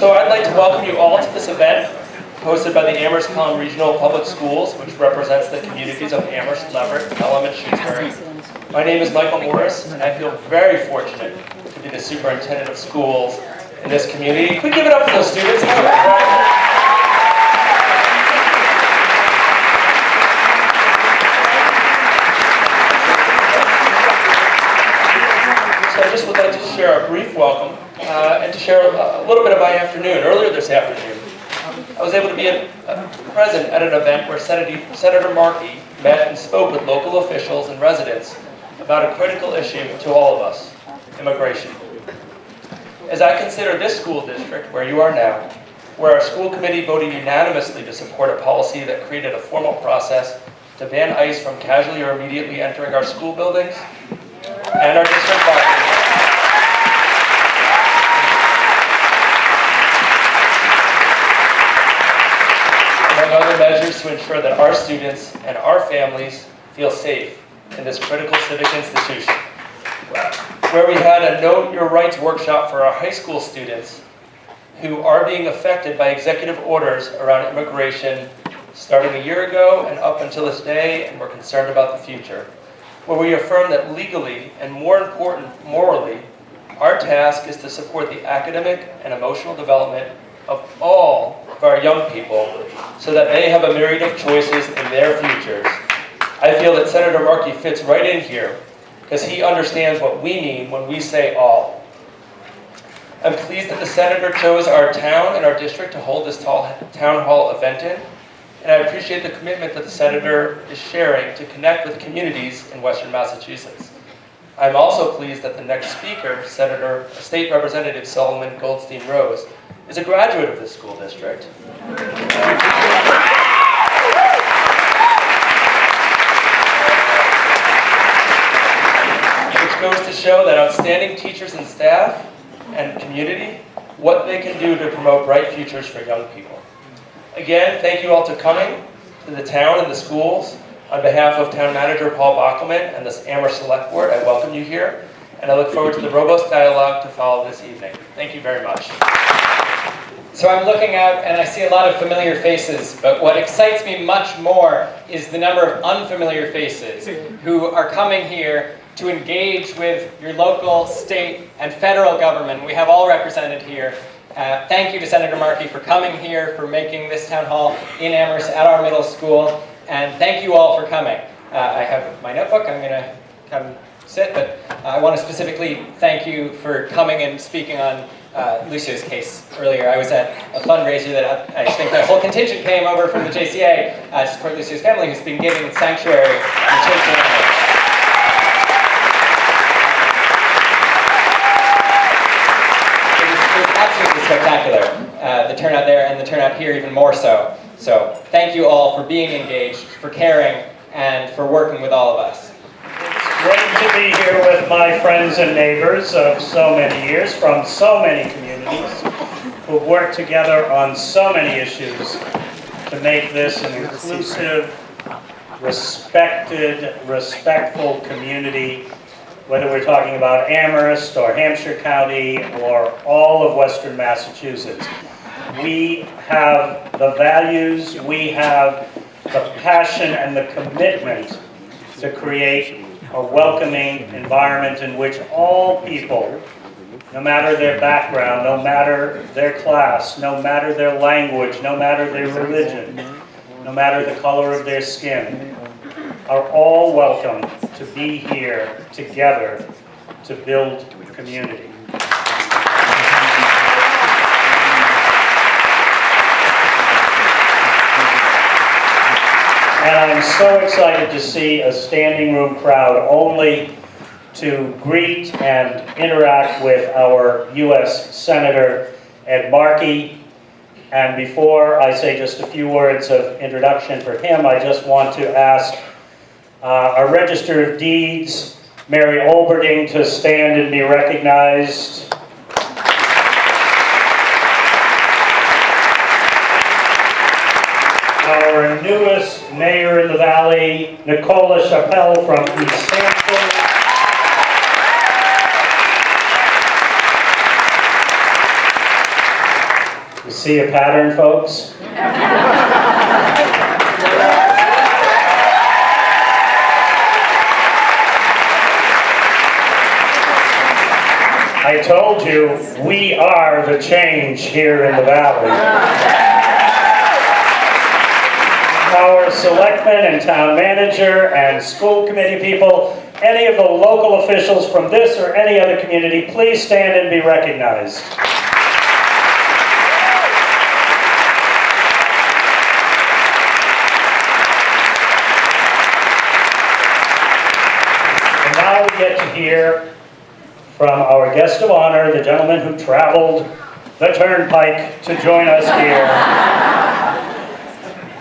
So I'd like to welcome you all to this event hosted by the Amherst Regional Public Schools, which represents the communities of Amherst, Leverett, Pelham, and Shrewsbury. My name is Michael Morris, and I feel very fortunate to be the superintendent of schools in this community. Can we give it up for those students? So I just would like to share a brief welcome and to share a little bit of my afternoon. Earlier this afternoon, I was able to be present at an event where Senator Markey met and spoke with local officials and residents about a critical issue to all of us, immigration. As I consider this school district, where you are now, where our school committee voted unanimously to support a policy that created a formal process to ban ICE from casually or immediately entering our school buildings and our district property, among other measures to ensure that our students and our families feel safe in this critical civic institution, where we had a Know Your Rights workshop for our high school students who are being affected by executive orders around immigration starting a year ago and up until this day, and we're concerned about the future, where we affirm that legally and, more important, morally, our task is to support the academic and emotional development of all of our young people so that they have a myriad of choices in their futures. I feel that Senator Markey fits right in here because he understands what we mean when we say all. I'm pleased that the Senator chose our town and our district to hold this town hall event in, and I appreciate the commitment that the Senator is sharing to connect with communities in Western Massachusetts. I'm also pleased that the next speaker, State Representative Solomon Goldstein Rose, is a graduate of this school district. Which goes to show that outstanding teachers and staff and community, what they can do to promote bright futures for young people. Again, thank you all for coming to the town and the schools. On behalf of Town Manager Paul Bockelman and the Amherst Select Board, I welcome you here, and I look forward to the robust dialogue to follow this evening. Thank you very much. So I'm looking out and I see a lot of familiar faces, but what excites me much more is the number of unfamiliar faces who are coming here to engage with your local, state, and federal government. We have all represented here. Thank you to Senator Markey for coming here, for making this town hall in Amherst at our middle school, and thank you all for coming. I have my notebook. I'm going to come sit, but I want to specifically thank you for coming and speaking on Lucio's case earlier. I was at a fundraiser that I think the whole contingent came over from the JCA to support Lucio's family, who's been given sanctuary in the church in Amherst. It was absolutely spectacular, the turnout there and the turnout here even more so. So thank you all for being engaged, for caring, and for working with all of us. Great to be here with my friends and neighbors of so many years from so many communities who've worked together on so many issues to make this an inclusive, respected, respectful community, whether we're talking about Amherst or Hampshire County or all of Western Massachusetts. We have the values, we have the passion and the commitment to create a welcoming environment in which all people, no matter their background, no matter their class, no matter their language, no matter their religion, no matter the color of their skin, are all welcome to be here together to build community. And I'm so excited to see a standing room crowd only to greet and interact with our U.S. Senator Ed Markey. And before I say just a few words of introduction for him, I just want to ask our Register of Deeds, Mary Olberding, to stand and be recognized. Our newest mayor in the valley, Nicola Chappelle from East Hampton. See a pattern, folks? I told you, we are the change here in the valley. Our selectmen and town manager and school committee people, any of the local officials from this or any other community, please stand and be recognized. And now we get to hear from our guest of honor, the gentleman who traveled the turnpike to join us here.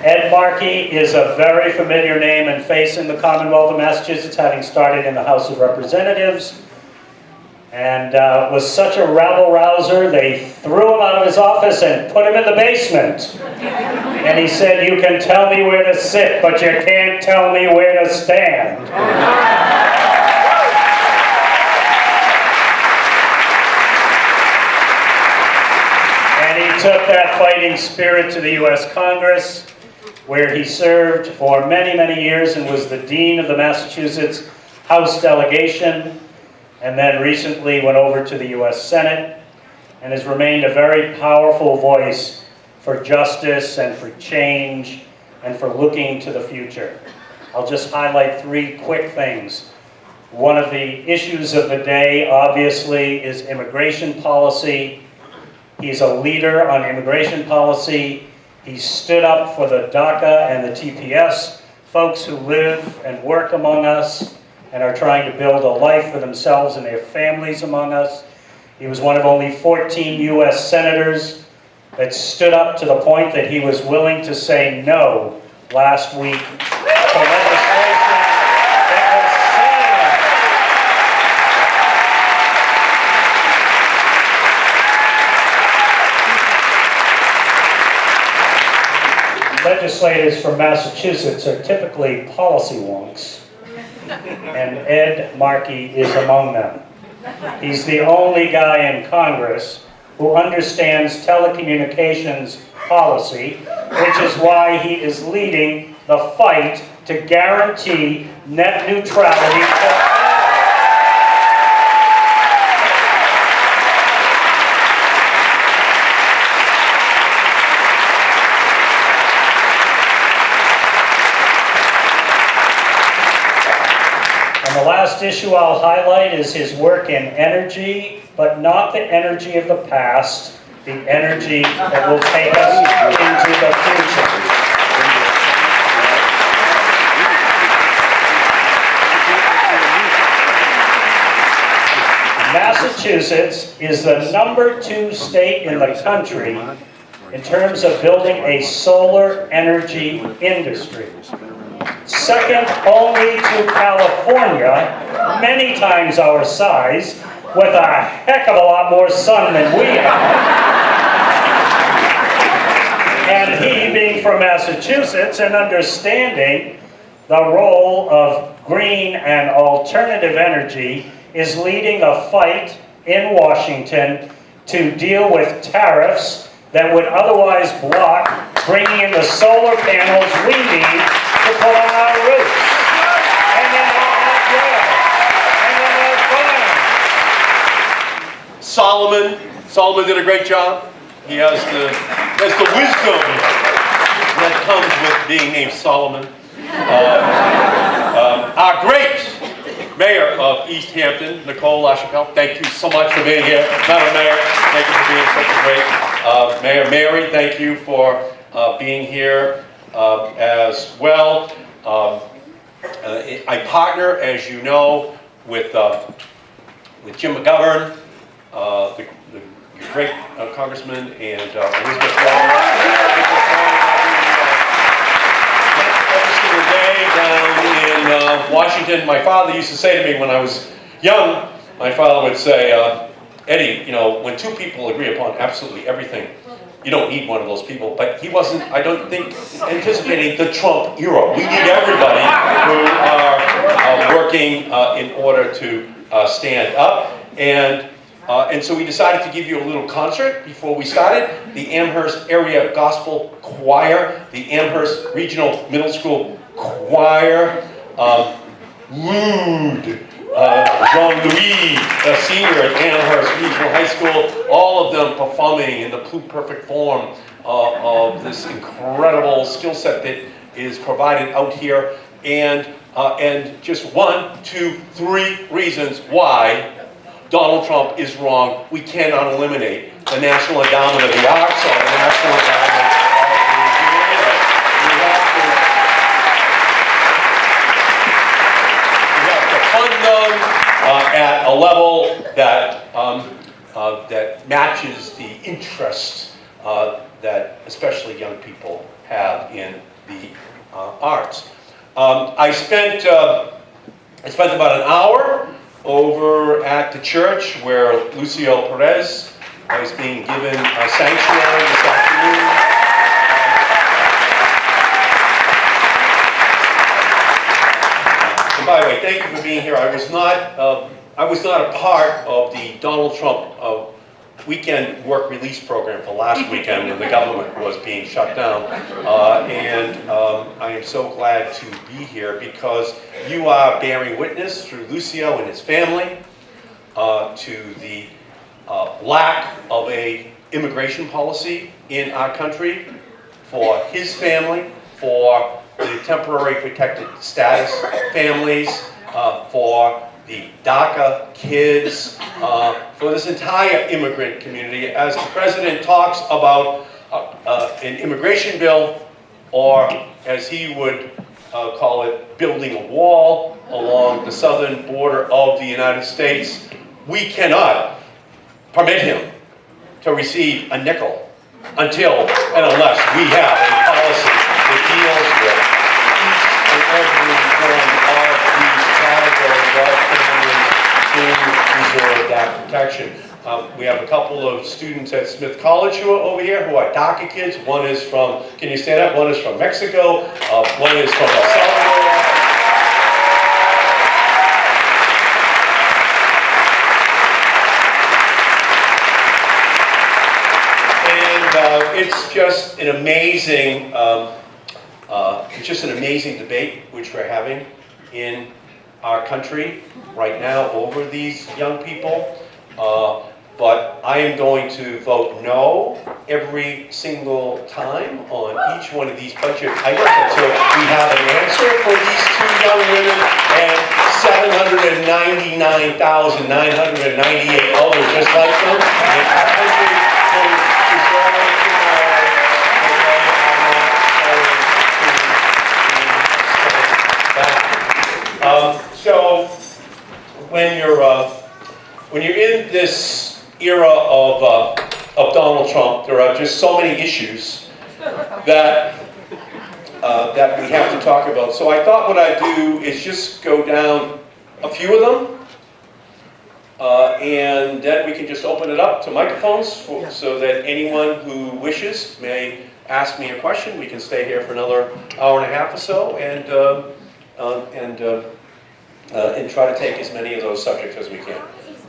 Ed Markey is a very familiar name and face in the Commonwealth of Massachusetts, having started in the House of Representatives, and was such a rabble-rouser, they threw him out of his office and put him in the basement. And he said, "You can tell me where to sit, but you can't tell me where to stand." He took that fighting spirit to the U.S. Congress, where he served for many, many years and was the dean of the Massachusetts House delegation, and then recently went over to the U.S. Senate, and has remained a very powerful voice for justice and for change and for looking to the future. I'll just highlight three quick things. One of the issues of the day, obviously, is immigration policy. He's a leader on immigration policy. He stood up for the DACA and the TPS folks who live and work among us and are trying to build a life for themselves and their families among us. He was one of only 14 U.S. senators that stood up to the point that he was willing to say no last week to legislation that was saying legislators from Massachusetts are typically policy wonks, and Ed Markey is among them. He's the only guy in Congress who understands telecommunications policy, which is why he is leading the fight to guarantee net neutrality for all. And the last issue I'll highlight is his work in energy, but not the energy of the past, the energy that will take us into the future. Massachusetts is the #2 state in the country in terms of building a solar energy industry. Second only to California, many times our size, with a heck of a lot more sun than we have. And he, being from Massachusetts and understanding the role of green and alternative energy, is leading a fight in Washington to deal with tariffs that would otherwise block bringing in the solar panels we need to put on our roofs. And then our backyard. And then our farm. Solomon did a great job. He has the wisdom that comes with being named Solomon. Our great Mayor of East Hampton, Nicole LaChapelle, thank you so much for being here. Madam Mayor, thank you for being such a great Mayor. Mary, thank you for being here as well. I partner, as you know, with Jim McGovern, the great Congressman, and Elizabeth Warren. Day down in Washington, my father used to say to me when I was young, my father would say, Eddie, you know, when two people agree upon absolutely everything, you don't need one of those people. But he wasn't, I don't think, anticipating the Trump era. We need everybody who are working in order to stand up. And And so we decided to give you a little concert before we started. The Amherst Area Gospel Choir, the Amherst Regional Middle School Choir, Lude, Jean-Louis, a senior at Amherst Regional High School, all of them performing in the perfect form of this incredible skill set that is provided out here. And just 1, 2, 3 reasons why Donald Trump is wrong. We cannot eliminate the National Endowment of the Arts or the National Endowment of we have to fund them at a level that that matches the interest that especially young people have in the arts. I spent about an hour over at the church where Lucio Perez was being given a sanctuary this afternoon. And by the way, thank you for being here. I was not a part of the Donald Trump weekend work release program for last weekend when the government was being shut down. I am so glad to be here because you are bearing witness through Lucio and his family to the lack of a immigration policy in our country for his family, for the temporary protected status families, for the DACA kids, for this entire immigrant community, as the president talks about an immigration bill, or as he would call it, building a wall along the southern border of the United States. We cannot permit him to receive a nickel until and unless we have a policy that deals with each and every one of these categories of families to preserve that protection. We have a couple of students at Smith College who are over here who are DACA kids. One is from, can you stand up? One is from Mexico. One is from El Salvador. It's just an amazing, debate which we're having in our country right now over these young people. But I am going to vote no every single time on each one of these budget items until we have an answer for these 2 young women and 799,998 others just like them in our country who deserve tomorrow and they are not going to stand back. So when you're in this era of Donald Trump, there are just so many issues that we have to talk about. So I thought what I'd do is just go down a few of them, and then we can just open it up to microphones so that anyone who wishes may ask me a question. We can stay here for another hour and a half or so and try to take as many of those subjects as we can.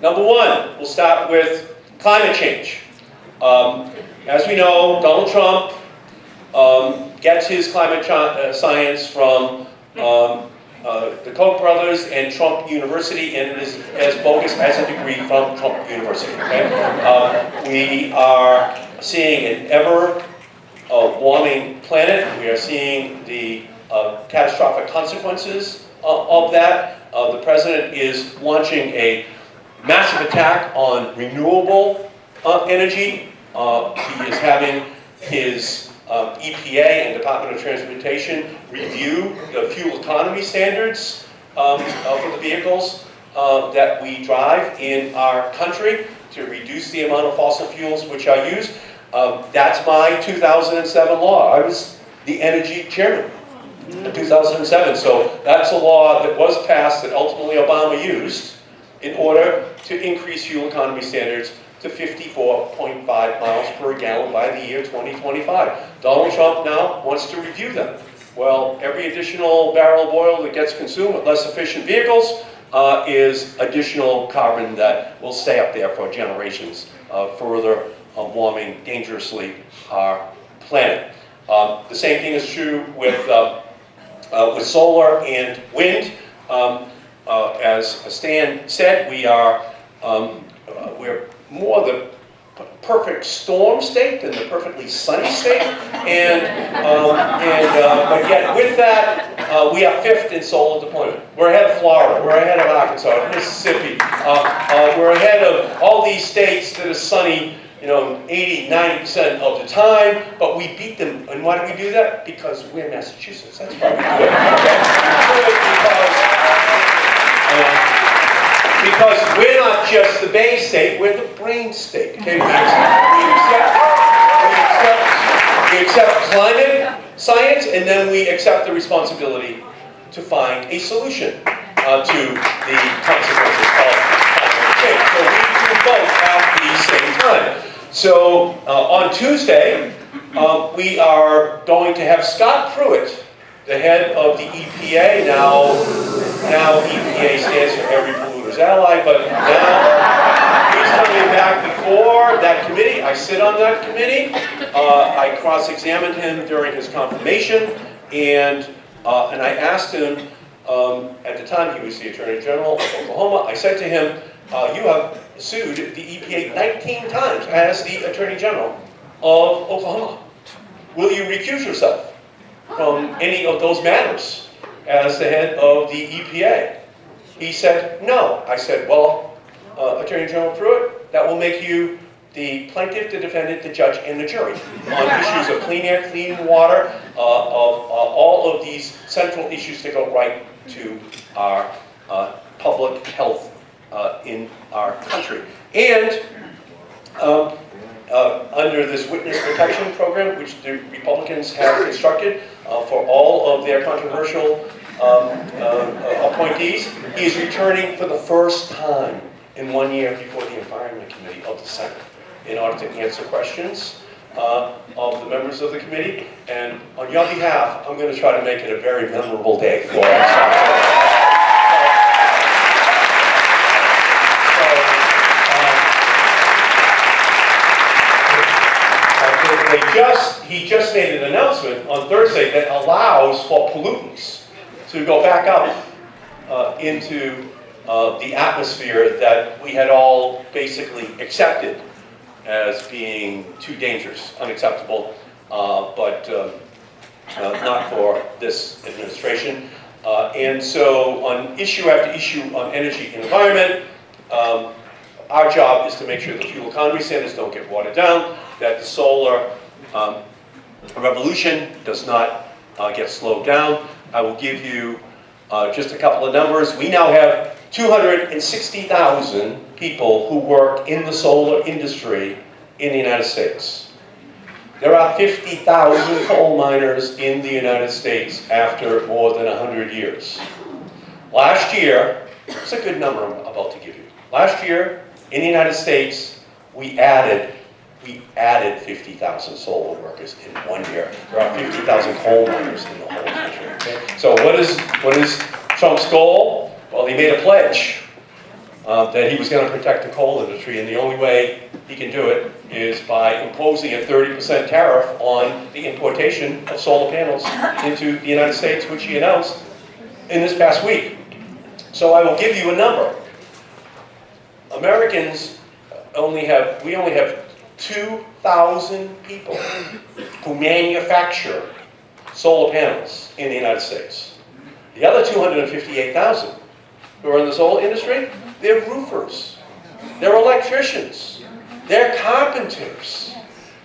Number 1, we'll start with climate change. As we know, Donald Trump gets his climate science from the Koch brothers and Trump University, and it is as bogus as a degree from Trump University. Okay? We are seeing an ever warming planet. We are seeing the catastrophic consequences of that. The president is launching a massive attack on renewable energy. He is having his EPA and Department of Transportation review the fuel economy standards for the vehicles that we drive in our country to reduce the amount of fossil fuels which are used. That's my 2007 law. I was the energy chairman in 2007. So that's a law that was passed that ultimately Obama used in order to increase fuel economy standards to 54.5 miles per gallon by the year 2025. Donald Trump now wants to review them. Well, every additional barrel of oil that gets consumed with less efficient vehicles is additional carbon that will stay up there for generations, further warming dangerously our planet. The same thing is true with solar and wind. As Stan said, we're more the perfect storm state than the perfectly sunny state, but yet with that, we are 5th in solar deployment. We're ahead of Florida, we're ahead of Arkansas, Mississippi, we're ahead of all these states that are sunny, 80, 90% of the time, but we beat them. And why do we do that? Because we're Massachusetts. That's why we do it. Because we're not just the Bay State, we're the brain state. Okay? We accept climate science, and then we accept the responsibility to find a solution to the consequences of climate change. So we do both at the same time. So on Tuesday, we are going to have Scott Pruitt, the head of the EPA. Now EPA stands for Every Polluter's Ally, but now he's coming back before that committee. I sit on that committee. I cross-examined him during his confirmation, and I asked him, at the time he was the Attorney General of Oklahoma, I said to him, you have sued the EPA 19 times as the Attorney General of Oklahoma. Will you recuse yourself from any of those matters as the head of the EPA? He said, no. I said, well, Attorney General Pruitt, that will make you the plaintiff, the defendant, the judge, and the jury on issues of clean air, clean water, of all of these central issues that go right to our public health in our country. And under this witness protection program, which the Republicans have constructed for all of their controversial appointees, he is returning for the first time in 1 year before the Environment Committee of the Senate in order to answer questions of the members of the committee. And on your behalf, I'm going to try to make it a very memorable day for us. He just made an announcement on Thursday that allows for pollutants to go back up into the atmosphere that we had all basically accepted as being too dangerous, unacceptable, but not for this administration. And so on issue after issue on energy and environment, our job is to make sure the fuel economy standards don't get watered down, that the solar revolution does not get slowed down. I will give you just a couple of numbers. We now have 260,000 people who work in the solar industry in the United States. There are 50,000 coal miners in the United States after more than 100 years. Last year, it's a good number I'm about to give you. Last year, in the United States, we added 50,000 solar workers in 1 year. There are 50,000 coal miners in the whole country. Okay? So what is Trump's goal? Well, he made a pledge that he was going to protect the coal industry, and the only way he can do it is by imposing a 30% tariff on the importation of solar panels into the United States, which he announced in this past week. So I will give you a number. Americans only have 2,000 people who manufacture solar panels in the United States. The other 258,000 who are in the solar industry, they're roofers, they're electricians, they're carpenters,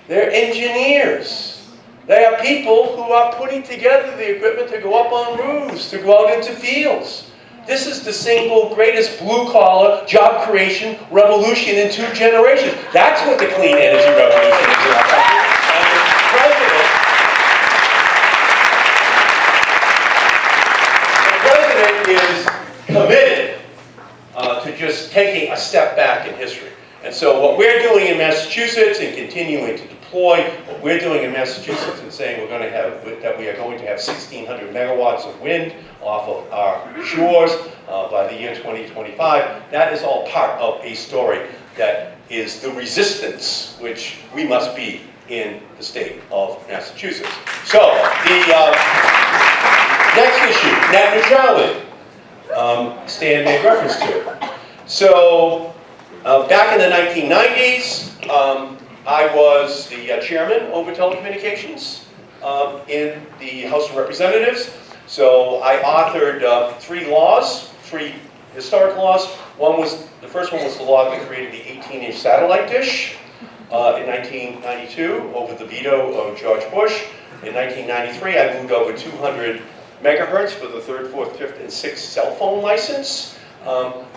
they're engineers. They are people who are putting together the equipment to go up on roofs, to go out into fields. This is the single greatest blue-collar job creation revolution in 2 generations. That's what the clean energy revolution is in our country. And the president is committed to just taking a step back in history. And so what we're doing in Massachusetts and continuing to deploy deploy what we're doing in Massachusetts and saying we are going to have 1,600 megawatts of wind off of our shores by the year 2025. That is all part of a story that is the resistance which we must be in the state of Massachusetts. So the next issue, net neutrality. Stan made reference to it. So back in the 1990s, I was the chairman over telecommunications in the House of Representatives. So I authored three historic laws. The first one was the law that created the 18-inch satellite dish in 1992 over the veto of George Bush. In 1993, I moved over 200 megahertz for the 3rd, 4th, 5th, and 6th cell phone license,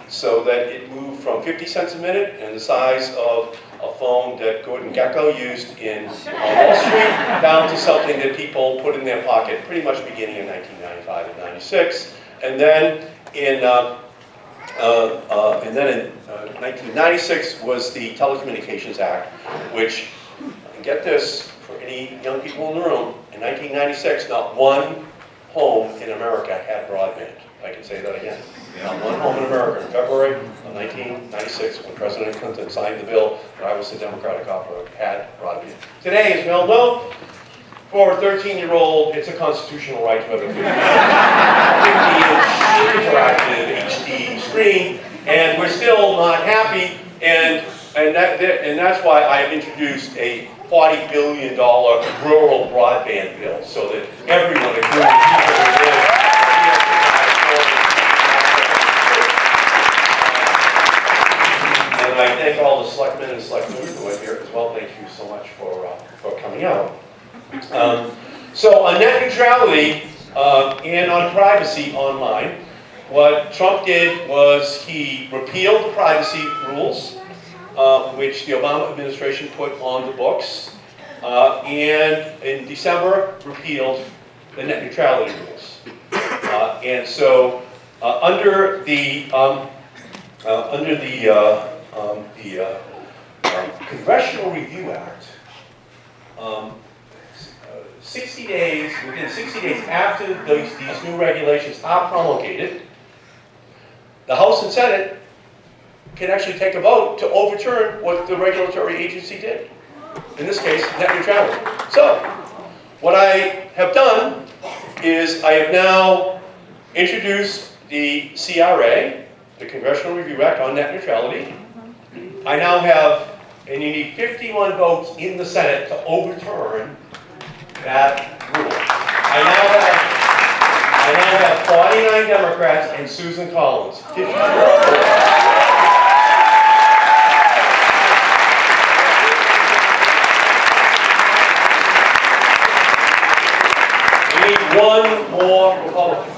so that it moved from 50 cents a minute and the size of a phone that Gordon Gekko used in Wall Street down to something that people put in their pocket pretty much beginning in 1995 and 96. And then in 1996 was the Telecommunications Act, which, and get this, for any young people in the room, in 1996, not one home in America had broadband. I can say that again. Not one home in America in February of 1996, when President Clinton signed the bill that I was the Democratic operator, had broadband. Today, as we all know, for a 13-year-old, it's a constitutional right to have a 50-inch interactive HD screen, and we're still not happy, and that's why I have introduced a $40 billion rural broadband bill, so that everyone, including people who live and I thank all the selectmen and selectwomen who are here as well. Thank you so much for coming out. So on net neutrality and on privacy online, what Trump did was he repealed the privacy rules, which the Obama administration put on the books, and in December repealed the net neutrality rules. And so under the Congressional Review Act, 60 days, within 60 days after these new regulations are promulgated, the House and Senate can actually take a vote to overturn what the regulatory agency did. In this case, net neutrality. So, what I have done is I have now introduced the CRA, the Congressional Review Act on net neutrality. I now have, and you need 51 votes in the Senate to overturn that rule. I now have 49 Democrats and Susan Collins. 54 votes. We need one more Republican.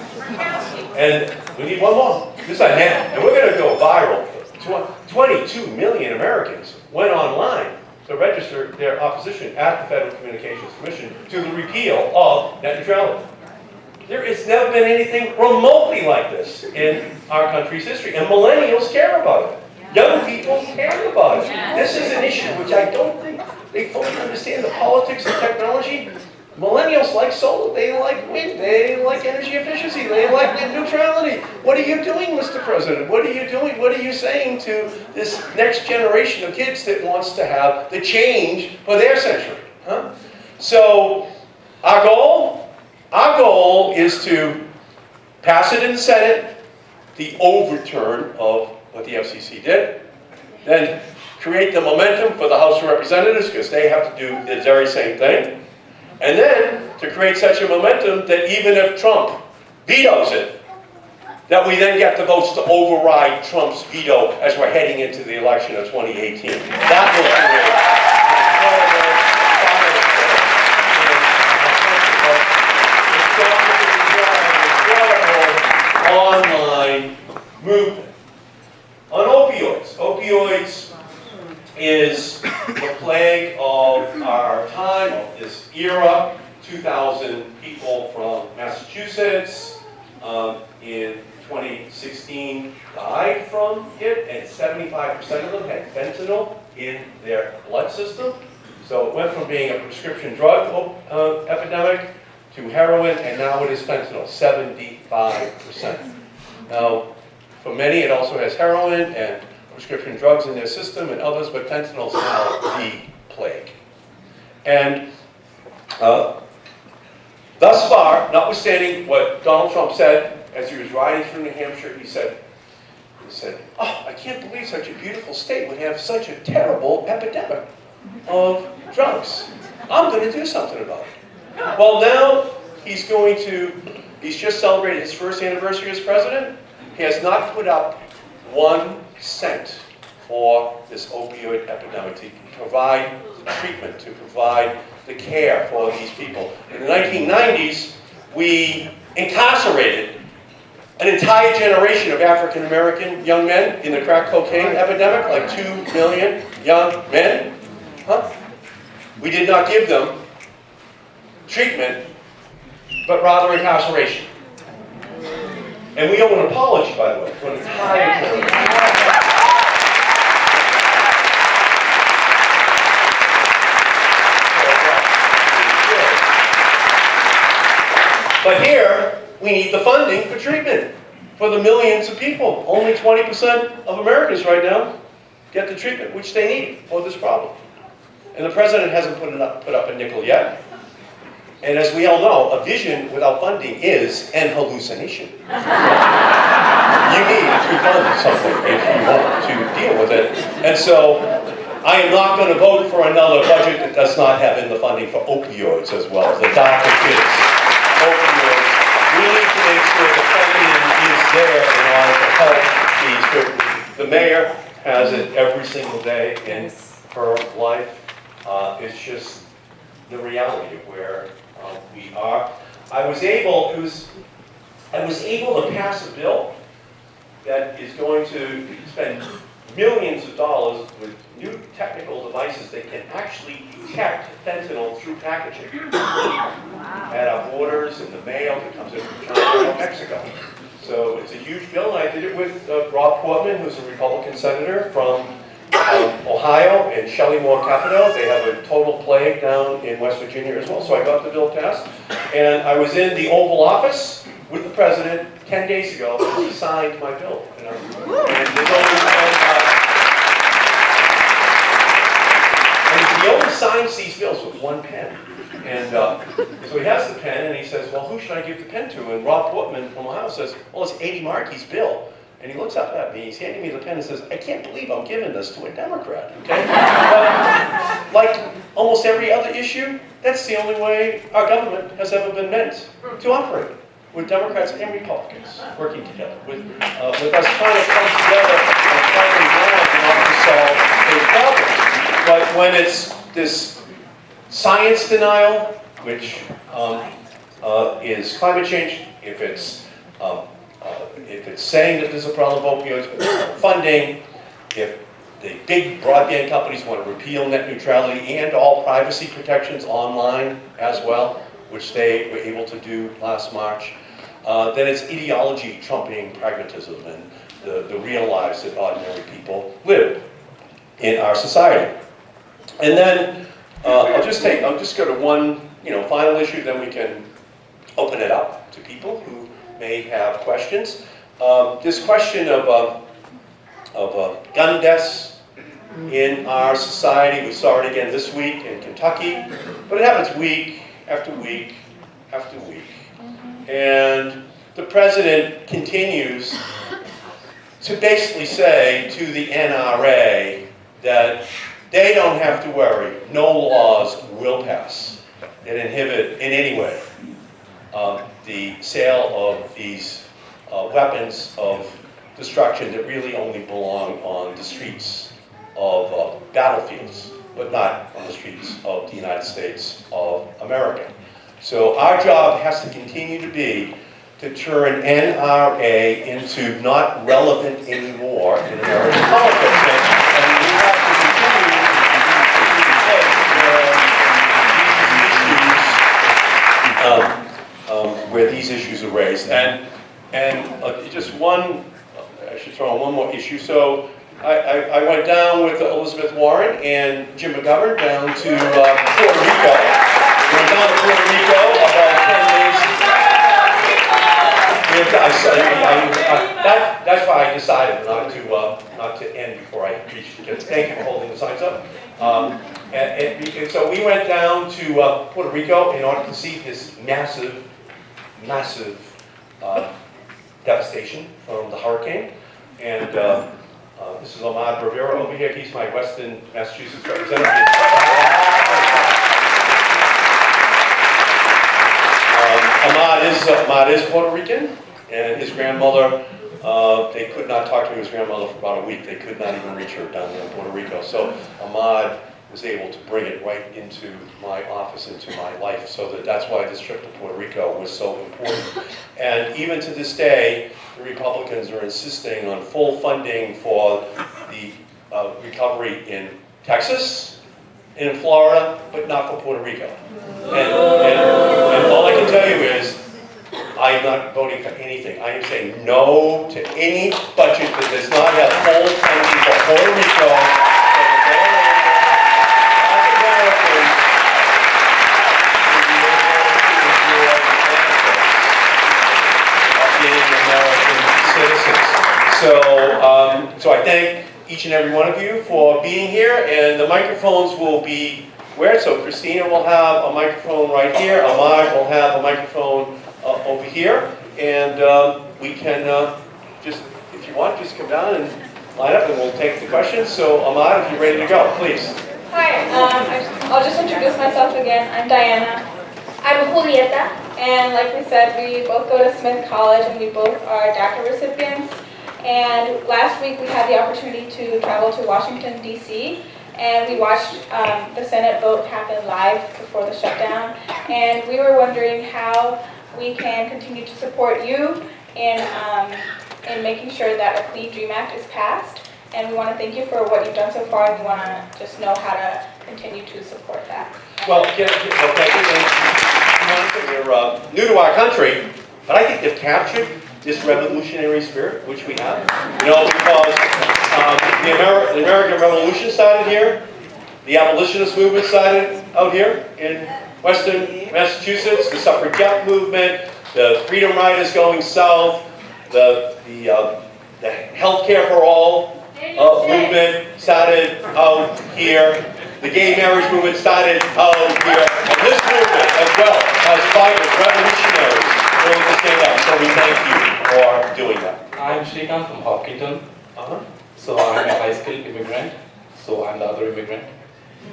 And we need one more. This is a net, and we're going to go viral. 22 million Americans went online to register their opposition at the Federal Communications Commission to the repeal of net neutrality. There has never been anything remotely like this in our country's history, and millennials care about it. Young people care about it. This is an issue which I don't think they fully understand the politics of technology. Millennials like solar, they like wind, they like energy efficiency, they like net neutrality. What are you doing, Mr. President? What are you doing? What are you saying to this next generation of kids that wants to have the change for their century? Huh? So, our goal is to pass it in the Senate, the overturn of what the FCC did, then create the momentum for the House of Representatives, because they have to do the very same thing. And then, to create such a momentum that even if Trump vetoes it, that we then get the votes to override Trump's veto as we're heading into the election of 2018. That will create online movement. On opioids. Opioids is the plague of our time, of this era. 2,000 people from Massachusetts in 2016 died from it, and 75% of them had fentanyl in their blood system. So it went from being a prescription drug epidemic to heroin, and now it is fentanyl, 75%. Now, for many, it also has heroin and prescription drugs in their system and others, but fentanyl is now the plague. And thus far, notwithstanding what Donald Trump said as he was riding through New Hampshire, he said, oh, I can't believe such a beautiful state would have such a terrible epidemic of drugs. I'm going to do something about it. Well, now he's just celebrated his first anniversary as president. He has not put up 1 cent for this opioid epidemic to provide the treatment, to provide the care for these people. In the 1990s, we incarcerated an entire generation of African American young men in the crack cocaine epidemic, like 2 million young men. We did not give them treatment, but rather incarceration. And we owe an apology, by the way, for an entire generation. But here, we need the funding for treatment for the millions of people. Only 20% of Americans right now get the treatment which they need for this problem. And the president hasn't put up a nickel yet. And as we all know, a vision without funding is an hallucination. You need to fund something if you want to deal with it. And so, I am not going to vote for another budget that does not have in the funding for opioids as well, the Dr. Kids opioids. We need to make sure the funding is there in order to help these groups. The mayor has it every single day in her life. It's just the reality of where we are. I was able to pass a bill that is going to spend millions of dollars with new technical devices that can actually detect fentanyl through packaging at our borders, in the mail that comes in from China and Mexico. So it's a huge bill, and I did it with Rob Portman, who's a Republican senator from Ohio, and Shelley Moore Capito. They have a total plague down in West Virginia as well, so I got the bill passed. And I was in the Oval Office with the president 10 days ago, and he signed my bill. And he only signs these bills with one pen. And so he has the pen, and he says, well, who should I give the pen to? And Rob Portman from Ohio says, well, it's Eddie Markey's bill. And he looks up at me, he's handing me the pen and says, I can't believe I'm giving this to a Democrat, okay? But like almost every other issue, that's the only way our government has ever been meant to operate, with Democrats and Republicans working together, with us trying to come together and fighting down in order to solve a problem. But when it's this science denial, which is climate change, if it's saying that there's a problem with opioids, but there's no funding, if the big broadband companies want to repeal net neutrality and all privacy protections online as well, which they were able to do last March, then it's ideology trumping pragmatism and the real lives that ordinary people live in our society. And then I'll just go to one final issue, then we can open it up to people who may have questions. This question of gun deaths in our society, we saw it again this week in Kentucky, but it happens week after week after week. And the president continues to basically say to the NRA that they don't have to worry, no laws will pass that inhibit in any way the sale of these weapons of destruction that really only belong on the streets of battlefields, but not on the streets of the United States of America. So our job has to continue to be to turn NRA into not relevant anymore in American politics. And we have to continue where these issues are raised. And just one, I should throw in one more issue. So I went down with Elizabeth Warren and Jim McGovern down to Puerto Rico. We went down to Puerto Rico about 10 days. That's why I decided not to end before I preached. Thank you for holding the signs up. And so we went down to Puerto Rico in order to see this massive devastation from the hurricane. And this is Ahmad Rivera over here. He's my Western Massachusetts representative. Ahmad is Puerto Rican, and his grandmother, they could not talk to his grandmother for about a week. They could not even reach her down there in Puerto Rico. So Ahmad was able to bring it right into my office, into my life. So that's why this trip to Puerto Rico was so important. And even to this day, the Republicans are insisting on full funding for the recovery in Texas, in Florida, but not for Puerto Rico. And all I can tell you is, I am not voting for anything. I am saying no to any budget that does not have full funding for Puerto Rico. So I thank each and every one of you for being here, and the microphones will be where? So Christina will have a microphone right here, Ahmad will have a microphone over here, and we can just, if you want, just come down and line up and we'll take the questions. So Ahmad, if you're ready to go, please. Hi, I'll just introduce myself again. I'm Diana. I'm Julieta, and like we said, we both go to Smith College and we both are DACA recipients. And last week we had the opportunity to travel to Washington, D.C., and we watched the Senate vote happen live before the shutdown. And we were wondering how we can continue to support you in making sure that a Clean Dream Act is passed. And we want to thank you for what you've done so far, and we want to just know how to continue to support that. Well, thank you. You're new to our country, but I think they've captured this revolutionary spirit, which we have. You know, because the American Revolution started here, the abolitionist movement started out here in Western Massachusetts, the suffragette movement, the freedom riders going south, the healthcare for all movement started out here. The gay marriage movement started out here. And this movement as well has fighters, revolutionaries willing to stand up. So we thank you for doing that. I'm Shrikant from Hopkinton. So I'm a high skilled immigrant. So I'm the other immigrant.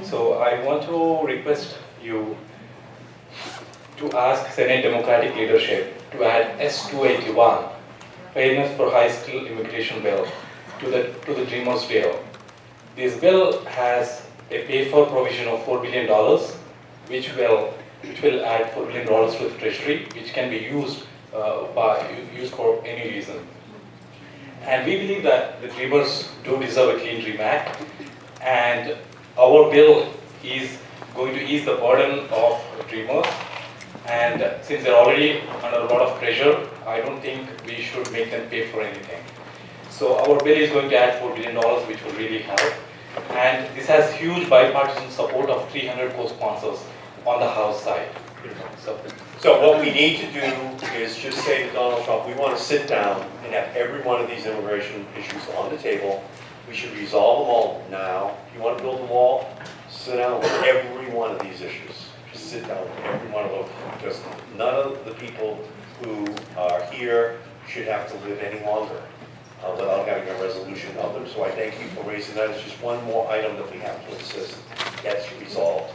So I want to request you to ask Senate Democratic leadership to add S-281, Fairness for High Skilled Immigration Bill, to the Dreamers bill. This bill has a pay-for provision of $4 billion, which will add $4 billion to the Treasury, which can be used for any reason. And we believe that the Dreamers do deserve a Clean Dream Act, and our bill is going to ease the burden of Dreamers. And since they're already under a lot of pressure, I don't think we should make them pay for anything. So our bill is going to add $4 billion, which will really help. And this has huge bipartisan support of 300 co-sponsors on the House side. So what we need to do is just say to Donald Trump, we want to sit down and have every one of these immigration issues on the table. We should resolve them all now. If you want to build a wall, sit down with every one of these issues. Just sit down with every one of them, because none of the people who are here should have to live any longer without having a resolution of them. So I thank you for raising that. It's just one more item that we have to insist gets resolved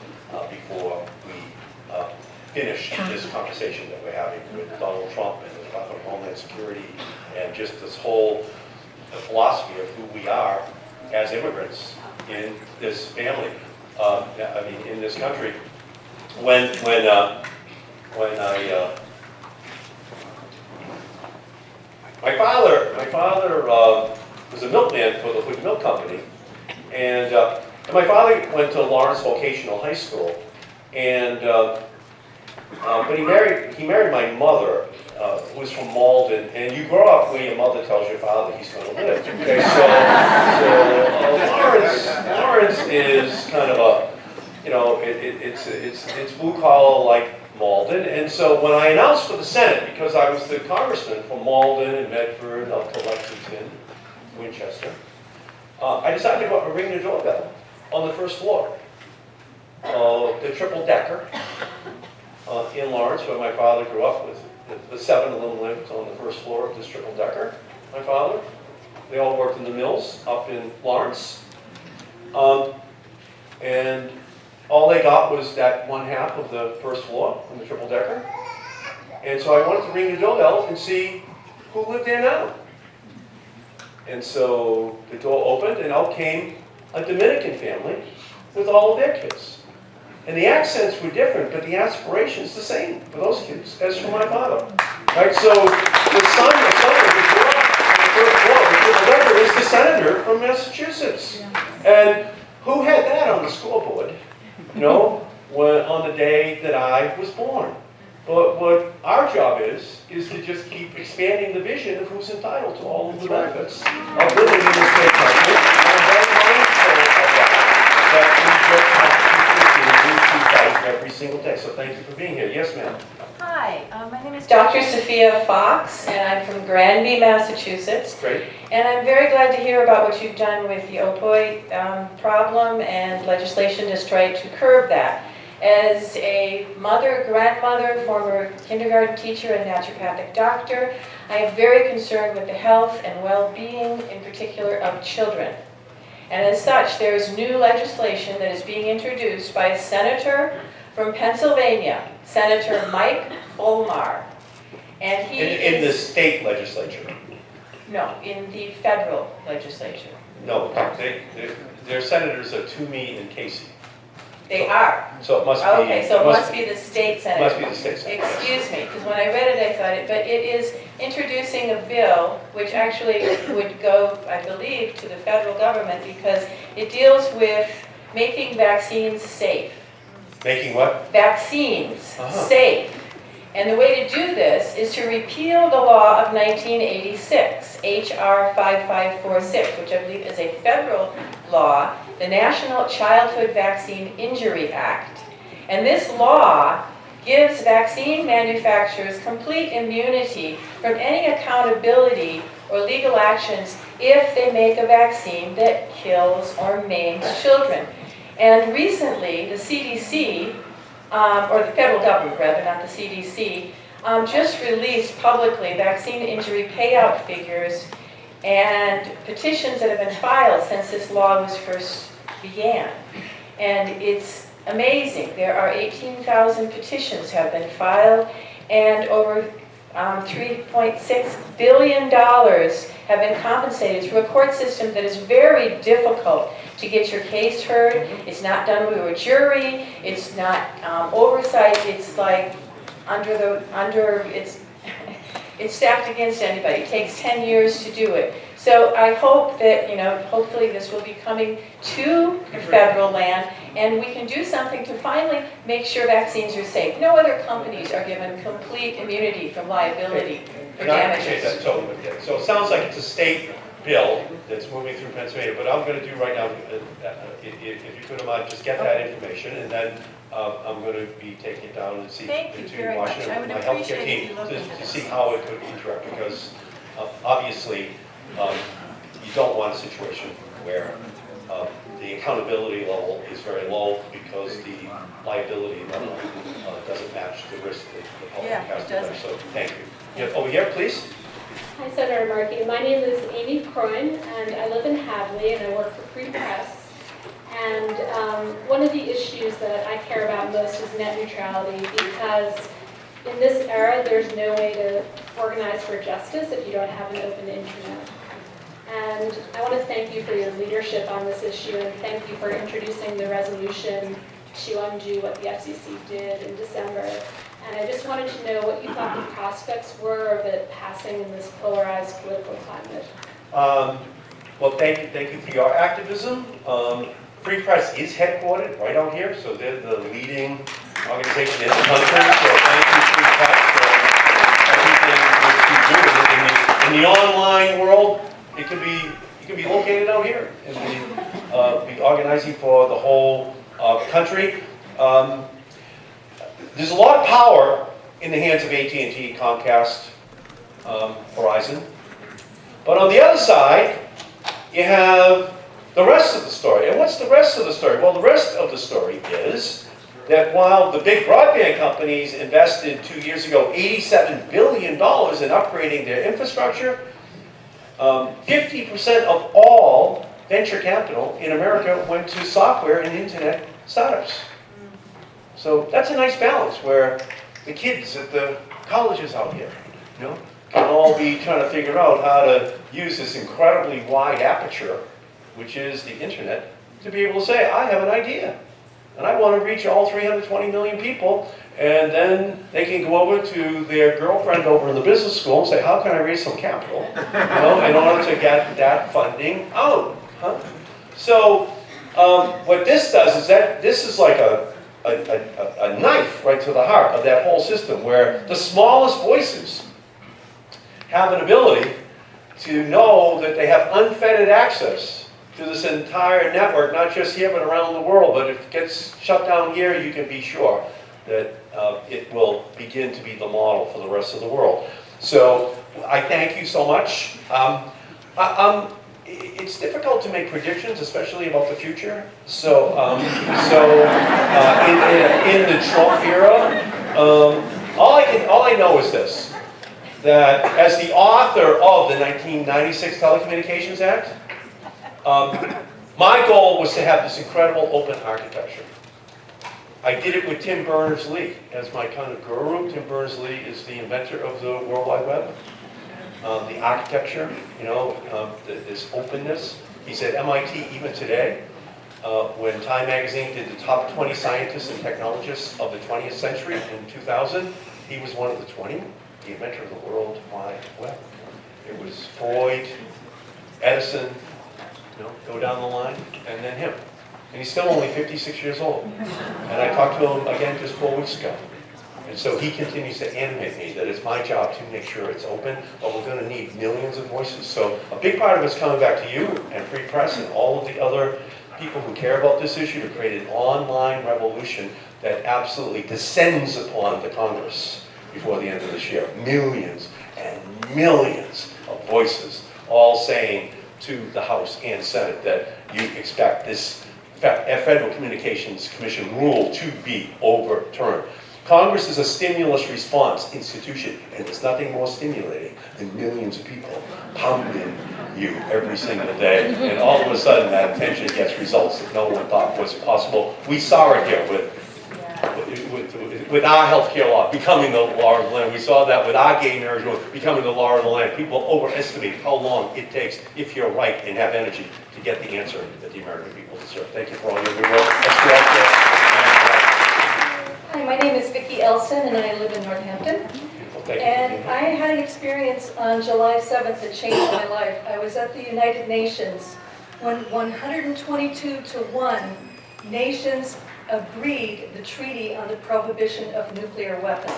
before we finish this conversation that we're having with Donald Trump and the Department of Homeland Security, and just this whole philosophy of who we are as immigrants in this family, in this country. When I my father was a milkman for the Hood Milk Company, and my father went to Lawrence Vocational High School, and but he married my mother who's from Malden, and you grow up where your mother tells your father he's going to live. Okay, Lawrence is kind of a, it's blue collar like Malden, and so when I announced for the Senate, because I was the congressman from Malden and Medford up to Lexington, Winchester, I decided to go up and ring the doorbell on the first floor. The triple decker in Lawrence, where my father grew up with. The 7 of them lived on the first floor of this triple decker, my father. They all worked in the mills up in Lawrence. And all they got was that 1/2 of the first floor on the triple decker. And so I wanted to ring the doorbell and see who lived there now. And so the door opened and out came a Dominican family with all of their kids. And the accents were different, but the aspirations the same for those kids as for my father. Right? So the son of the grew up on the first floor, the triple decker, is the senator from Massachusetts. And who had that on the scoreboard? On the day that I was born. But what our job is to just keep expanding the vision of who's entitled to all of the benefits of living in this great country. And I'm very mindful of that we just have to fight every single day. So thank you for being here. Yes, ma'am. Hi, my name is Dr. Sophia Fox, and I'm from Granby, Massachusetts. Great. And I'm very glad to hear about what you've done with the opioid problem and legislation to try to curb that. As a mother, grandmother, former kindergarten teacher, and naturopathic doctor, I am very concerned with the health and well-being, in particular, of children. And as such, there is new legislation that is being introduced by a senator from Pennsylvania, Senator Mike Fulmar. And he In the state legislature? No, in the federal legislature. No, their senators are Toomey and Casey. They are. So it must be. Okay, so it must be the state senator. Must be the state senator. Excuse me, because when I read it, I thought it, but it is introducing a bill which actually would go, I believe, to the federal government because it deals with making vaccines safe. Making what? Vaccines safe. And the way to do this is to repeal the law of 1986, H.R. 5546, which I believe is a federal law, the National Childhood Vaccine Injury Act. And this law gives vaccine manufacturers complete immunity from any accountability or legal actions if they make a vaccine that kills or maims children. And recently, the CDC, or the federal government rather, not the CDC, just released publicly vaccine injury payout figures and petitions that have been filed since this law was first began. And it's amazing. There are 18,000 petitions have been filed, and over $3.6 billion have been compensated through a court system that is very difficult to get your case heard. It's not done through a jury. It's not oversight. It's like it's stacked against anybody. It takes 10 years to do it. So I hope that, hopefully this will be coming to the federal land and we can do something to finally make sure vaccines are safe. No other companies are given complete immunity from liability for And I appreciate damages. that totally. So it sounds like it's a state bill that's moving through Pennsylvania, but I'm going to do right now, if you couldn't mind, just get that information, and then I'm going to be taking it down and see Thank you into very much. Washington I with would my healthcare appreciate if team you looked into to this. see how it could interact, because obviously you don't want a situation where the accountability level is very low because the liability level doesn't match the risk that the public Yeah, has it to bear. doesn't. So thank you. Yeah, over here, please. Hi, Senator Markey. My name is Amy Croin, and I live in Hadley, and I work for Free Press. And one of the issues that I care about most is net neutrality, because in this era, there's no way to organize for justice if you don't have an open internet. And I want to thank you for your leadership on this issue, and thank you for introducing the resolution to undo what the FCC did in December. And I just wanted to know what you thought the prospects were of it passing in this polarized political climate. Well, thank you for your activism. Free Press is headquartered right out here, so they're the leading organization in the country. So thank you, Free Press, for everything the online world, it can be located out here and be organizing for the whole country. There's a lot of power in the hands of AT&T, Comcast, Verizon. But on the other side, you have the rest of the story. And what's the rest of the story? Well, the rest of the story is that while the big broadband companies invested 2 years ago $87 billion in upgrading their infrastructure, 50% of all venture capital in America went to software and internet startups. So that's a nice balance where the kids at the colleges out here, you know, can all be trying to figure out how to use this incredibly wide aperture, which is the internet, to be able to say, I have an idea, and I want to reach all 320 million people, and then they can go over to their girlfriend over in the business school and say, how can I raise some capital, you know, in order to get that funding out? Huh? So what this does is that this is like a knife right to the heart of that whole system, where the smallest voices have an ability to know that they have unfettered access to this entire network, not just here but around the world. But if it gets shut down here, you can be sure that it will begin to be the model for the rest of the world. So I thank you so much. It's difficult to make predictions, especially about the future. So, in the Trump era, all I know is this: that as the author of the 1996 Telecommunications Act, my goal was to have this incredible open architecture. I did it with Tim Berners-Lee as my kind of guru. Tim Berners-Lee is the inventor of the World Wide Web. The architecture, you know, this openness. He's at MIT even today. When Time Magazine did the top 20 scientists and technologists of the 20th century in 2000, he was one of the 20, the inventor of the World Wide Web. It was Freud, Edison, you know, go down the line, and then him. And he's still only 56 years old. And I talked to him again just 4 weeks ago. And so he continues to animate me that it's my job to make sure it's open, but we're going to need millions of voices. So a big part of it's coming back to you and Free Press and all of the other people who care about this issue to create an online revolution that absolutely descends upon the Congress before the end of this year. Millions and millions of voices all saying to the House and Senate that you expect this Federal Communications Commission rule to be overturned. Congress is a stimulus response institution, and there's nothing more stimulating than millions of people pounding you every single day, and all of a sudden that attention gets results that no one thought was possible. We saw it here with our healthcare law becoming the law of the land. We saw that with our gay marriage law becoming the law of the land. People overestimate how long it takes, if you're right and have energy, to get the answer that the American people deserve. Thank you for all your good work. Hi, my name is Vicki Elson, and I live in Northampton. And I had an experience on July 7th that changed my life. I was at the United Nations when 122-1 nations agreed the treaty on the prohibition of nuclear weapons.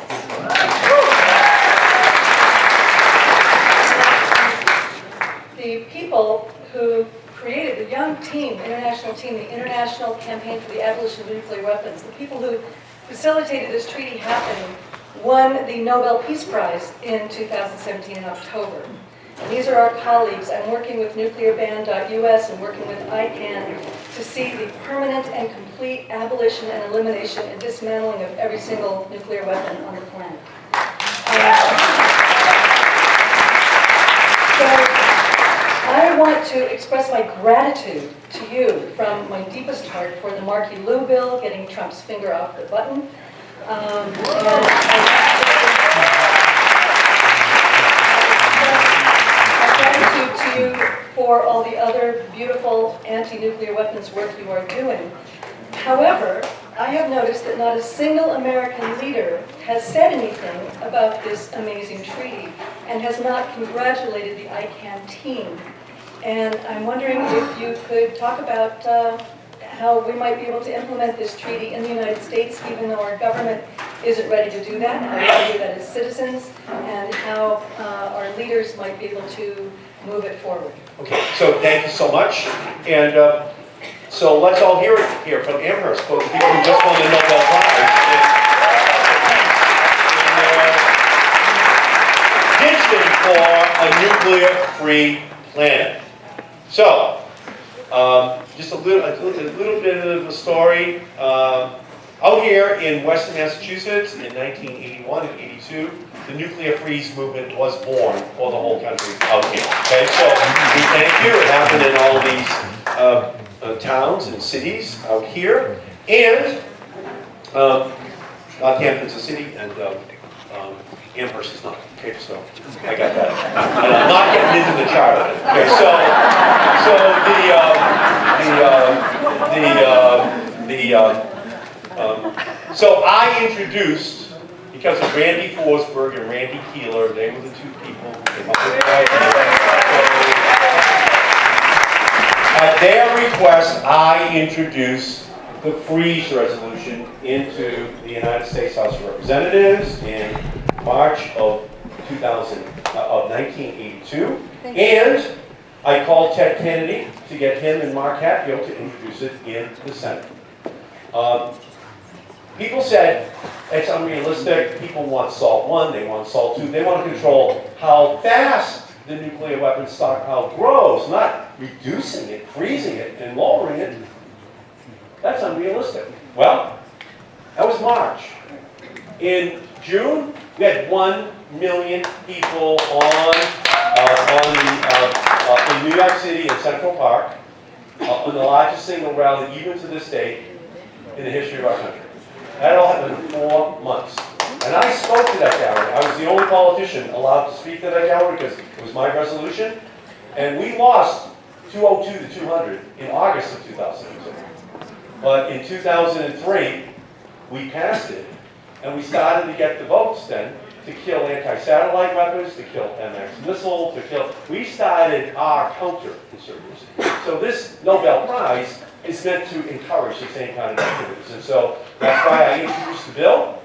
The people who created the young team, international team, the International Campaign for the Abolition of Nuclear Weapons, the people who facilitated this treaty happening, won the Nobel Peace Prize in 2017 in October. And these are our colleagues. I'm working with nuclearban.us and working with ICANN to see the permanent and complete abolition and elimination and dismantling of every single nuclear weapon on the planet. So I want to express my gratitude to you from my deepest heart for the Markey Lou bill, getting Trump's finger off the button. Gratitude to you for all the other beautiful anti-nuclear weapons work you are doing. However, I have noticed that not a single American leader has said anything about this amazing treaty and has not congratulated the ICANN team. And I'm wondering if you could talk about how we might be able to implement this treaty in the United States, even though our government isn't ready to do that, how we can do that as citizens, and how our leaders might be able to move it forward. Okay, so thank you so much. And so let's all hear it here from Amherst, both the people who just won the Nobel Prize in pitching for a nuclear-free planet. So, just a little bit of the story. Out here in Western Massachusetts in 1981 and 82, the nuclear freeze movement was born for the whole country out here. Okay, so we thank you. It happened in all these towns and cities out here, and Northampton's a city, and Amherst is not. Okay, so I got that. And I'm not getting into the chart of it. Okay, so I introduced, because of Randy Forsberg and Randy Keeler, they were the two people who came up with the idea. At their request, I introduced the freeze resolution into the United States House of Representatives in March of 1982, and I called Ted Kennedy to get him and Mark Hatfield to introduce it in the Senate. People said it's unrealistic. People want SALT 1, they want SALT 2. They want to control how fast the nuclear weapons stockpile grows, not reducing it, freezing it, and lowering it. That's unrealistic. Well, that was March. In June, we had 1 million people in New York City in Central Park, on the largest single rally, even to this date, in the history of our country. That all happened in 4 months. And I spoke to that gathering. I was the only politician allowed to speak to that gathering because it was my resolution. And we lost 202 to 200 in August of 2002. But in 2003, we passed it. And we started to get the votes then to kill anti-satellite weapons, to kill MX missiles, to kill... We started our counter-insurgency. So this Nobel Prize is meant to encourage the same kind of activities. And so that's why I introduced the bill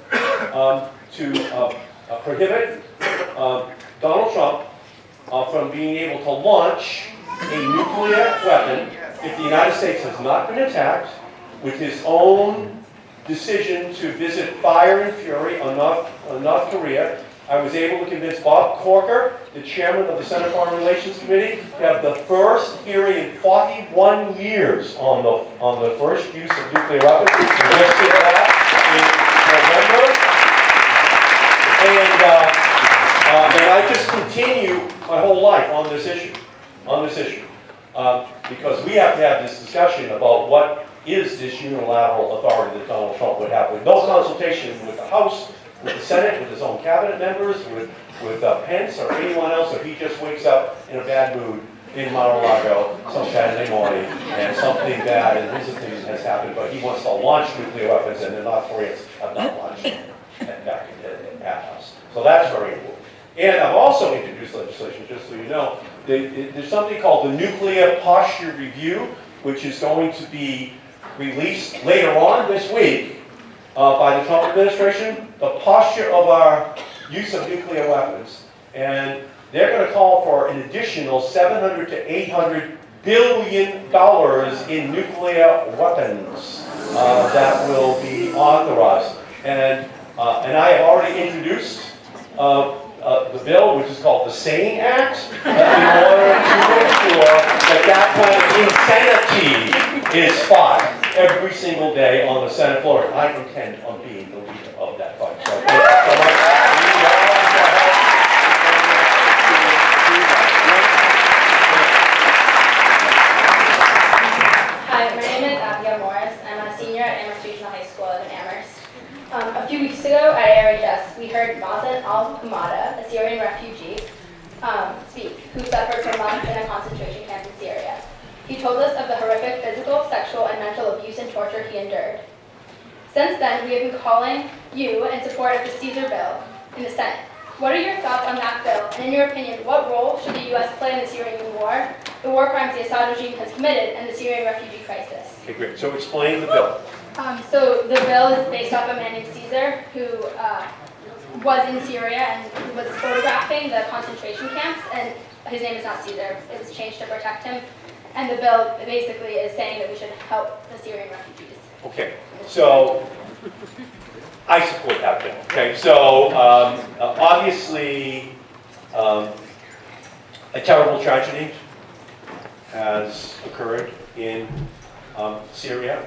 to prohibit Donald Trump from being able to launch a nuclear weapon if the United States has not been attacked, with his own decision to visit fire and fury on North Korea. I was able to convince Bob Corker, the chairman of the Senate Foreign Relations Committee, to have the first hearing in 41 years on the first use of nuclear weapons. We just did that in November. And I just continue my whole life on this issue, because we have to have this discussion about what is this unilateral authority that Donald Trump would have with no consultation with the House, with the Senate, with his own cabinet members, with Pence or anyone else, if he just wakes up in a bad mood in Mar-a-Lago some Saturday morning and something bad in his opinion has happened, but he wants to launch nuclear weapons and the North Koreans have not launched them back at us. So that's very important. And I've also introduced legislation, just so you know, there's something called the Nuclear Posture Review, which is going to be released later on this week by the Trump administration, the posture of our use of nuclear weapons. And they're going to call for an additional $700 to $800 billion in nuclear weapons that will be authorized. And I have already introduced the bill, which is called the SANE Act, in order to ensure that kind of insanity is fought every single day on the Senate floor. I intend on being the leader of that fight. So thank you so much. Hi, my name is Abigail Morris. I'm a senior at Amherst Regional High School in Amherst. A few weeks ago at ARHS, we heard Mazen al-Hamada, a Syrian refugee, speak, who suffered for months in a concentration camp in Syria. He told us of the horrific physical, sexual, and mental abuse and torture he endured. Since then, we have been calling you in support of the Caesar bill in the Senate. What are your thoughts on that bill? And in your opinion, what role should the U.S. play in the Syrian war, the war crimes the Assad regime has committed, and the Syrian refugee crisis? Okay, great. So explain the bill. So the bill is based off a man named Caesar who was in Syria and who was photographing the concentration camps, and his name is not Caesar. It was changed to protect him. And the bill basically is saying that we should help the Syrian refugees. Okay, so I support that bill. Okay, so obviously a terrible tragedy has occurred in Syria,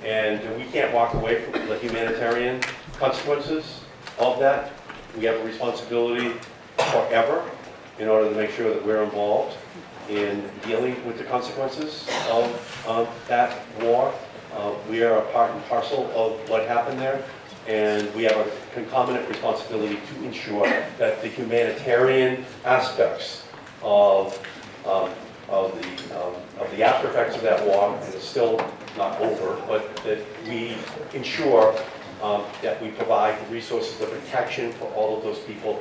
and we can't walk away from the humanitarian consequences of that. We have a responsibility forever in order to make sure that we're involved in dealing with the consequences of that war. We are a part and parcel of what happened there, and we have a concomitant responsibility to ensure that the humanitarian aspects of the after effects of that war, and it's still not over, but that we ensure that we provide the resources of protection for all of those people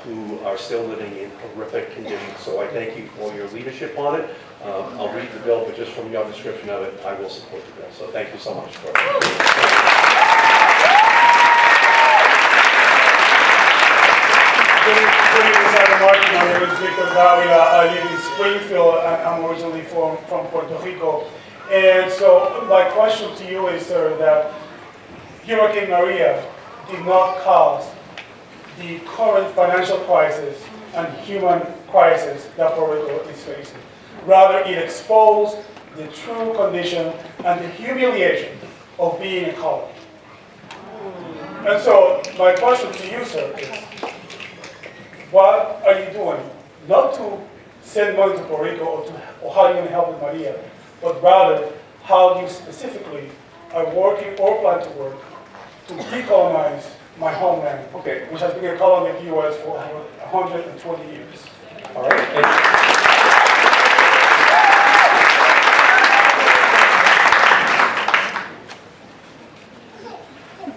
who are still living in horrific conditions. So I thank you for your leadership on it. I'll read the bill, but just from your description of it, I will support the bill. So thank you so much for it. Senator Markey, my name is Victor Davila. I live in Springfield, and I'm originally from Puerto Rico. And so my question to you is, sir, that Hurricane Maria did not cause the current financial crisis and human crisis that Puerto Rico is facing. Rather, it exposed the true condition and the humiliation of being a colony. And so my question to you, sir, is, what are you doing, not to send money to Puerto Rico or how you're going to help with Maria, but rather how you specifically are working or plan to work to decolonize my homeland, Okay. which has been a colony of the U.S. for over 120 years. All right.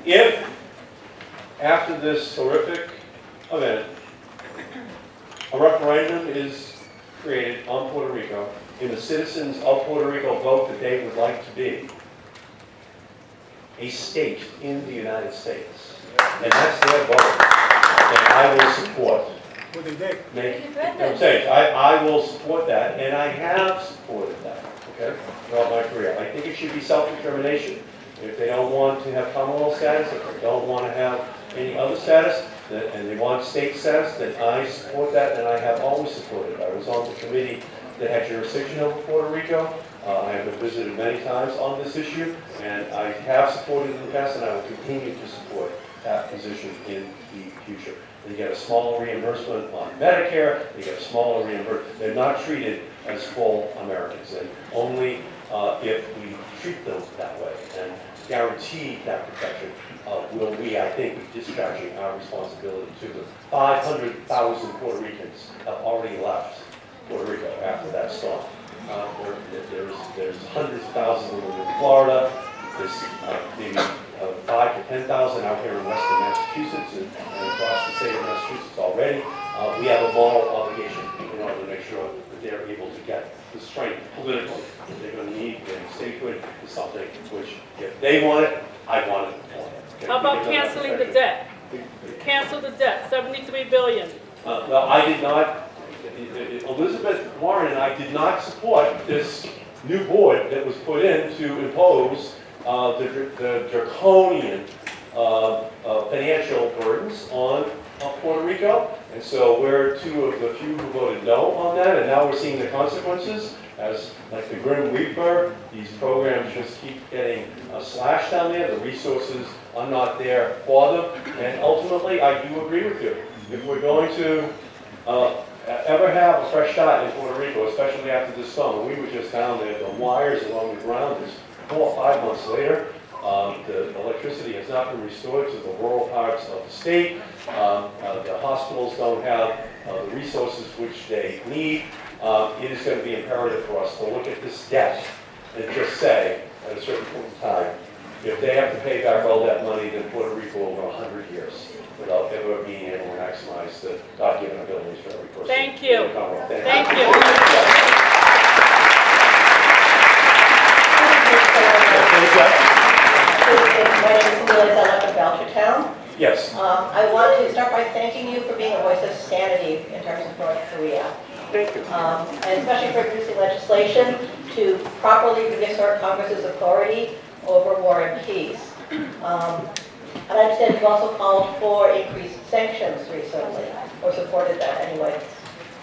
If, after this horrific event, a referendum is created on Puerto Rico, and the citizens of Puerto Rico vote that they would like to be a state in the United States, and that's their vote, and I will support. What they did. I'm saying, I will support that, and I have supported that, okay, throughout my career. I think it should be self-determination. If they don't want to have Commonwealth status, if they don't want to have any other status, and they want state status, then I support that, and I have always supported it. I was on the committee that had jurisdiction over Puerto Rico. I have been visited many times on this issue, and I have supported it in the past, and I will continue to support that position in the future. They get a small reimbursement on Medicare, they get a smaller reimbursement. They're not treated as full Americans, and only if we treat them that way and guarantee that protection will we, I think, be discharging our responsibility to them. 500,000 Puerto Ricans have already left Puerto Rico after that storm. There's hundreds of thousands of them in Florida. There's maybe 5 to 10,000 out here in western Massachusetts and across the state of Massachusetts already. We have a moral obligation in order to make sure that they're able to get the strength politically that they're going to need. And statehood is something which, if they want it, I want it. Okay? How about canceling the debt? Cancel the debt, $73 billion. Well, I did not. Elizabeth Warren and I did not support this new board that was put in to impose the draconian financial burdens on Puerto Rico. And so we're two of the few who voted no on that, and now we're seeing the consequences. As like the Grim Reaper, these programs just keep getting slashed down there. The resources are not there for them. And ultimately, I do agree with you. If we're going to ever have a fresh start in Puerto Rico, especially after this summer, we were just down there, the wires along the ground is 4 or 5 months later. The electricity has not been restored to the rural parts of the state. The hospitals don't have the resources which they need. It is going to be imperative for us to look at this debt and just say, at a certain point in time, if they have to pay back all that money, then Puerto Rico over 100 years without ever being able to maximize the God-given abilities for every person. Thank you. Thank you. Watertown. Yes. I want to start by thanking you for being a voice of sanity in terms of North Korea. Thank you. And especially for producing legislation to properly reassert Congress's authority over war and peace. And I understand you've also called for increased sanctions recently, or supported that anyway.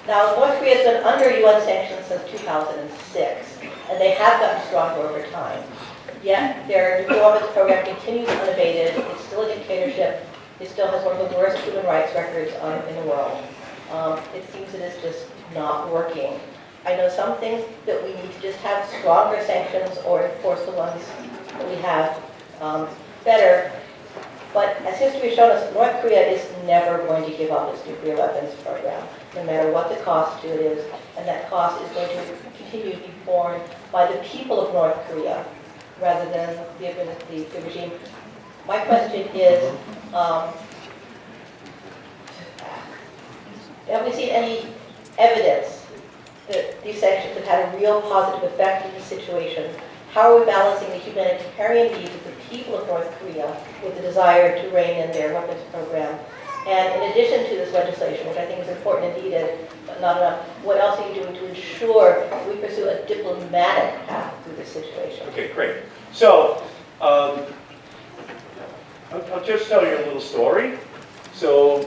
Now, North Korea has been under UN sanctions since 2006, and they have gotten stronger over time. Yet their nuclear weapons program continues unabated. It's still a dictatorship. It still has one of the worst human rights records in the world. It seems it is just not working. I know some things that we need to just have stronger sanctions or enforce the ones that we have better. But as history has shown us, North Korea is never going to give up its nuclear weapons program, no matter what the cost to it is. And that cost is going to continue to be borne by the people of North Korea, rather than the regime. My question is, have we seen any evidence that these sanctions have had a real positive effect in the situation? How are we balancing the humanitarian needs of the people of North Korea with the desire to rein in their weapons program? And in addition to this legislation, which I think is important and needed, but not enough, what else are you doing to ensure we pursue a diplomatic path through this situation? Okay, great. So, I'll just tell you a little story. So,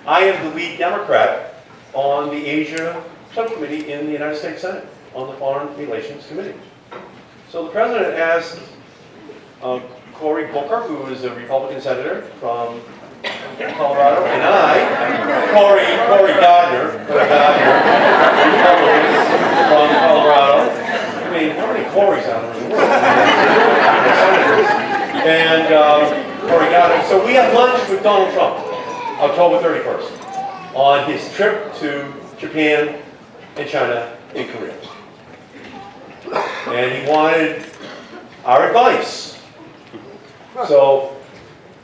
I am the lead Democrat on the Asia subcommittee in the United States Senate on the Foreign Relations Committee. So the President asked Cory Booker, who is a Republican senator from Colorado, and I, Cory Gardner, Republican from Colorado. I mean, how many Corys out there in the world? And Cory Gardner. So we had lunch with Donald Trump, October 31st, on his trip to Japan and China and Korea. And he wanted our advice. So,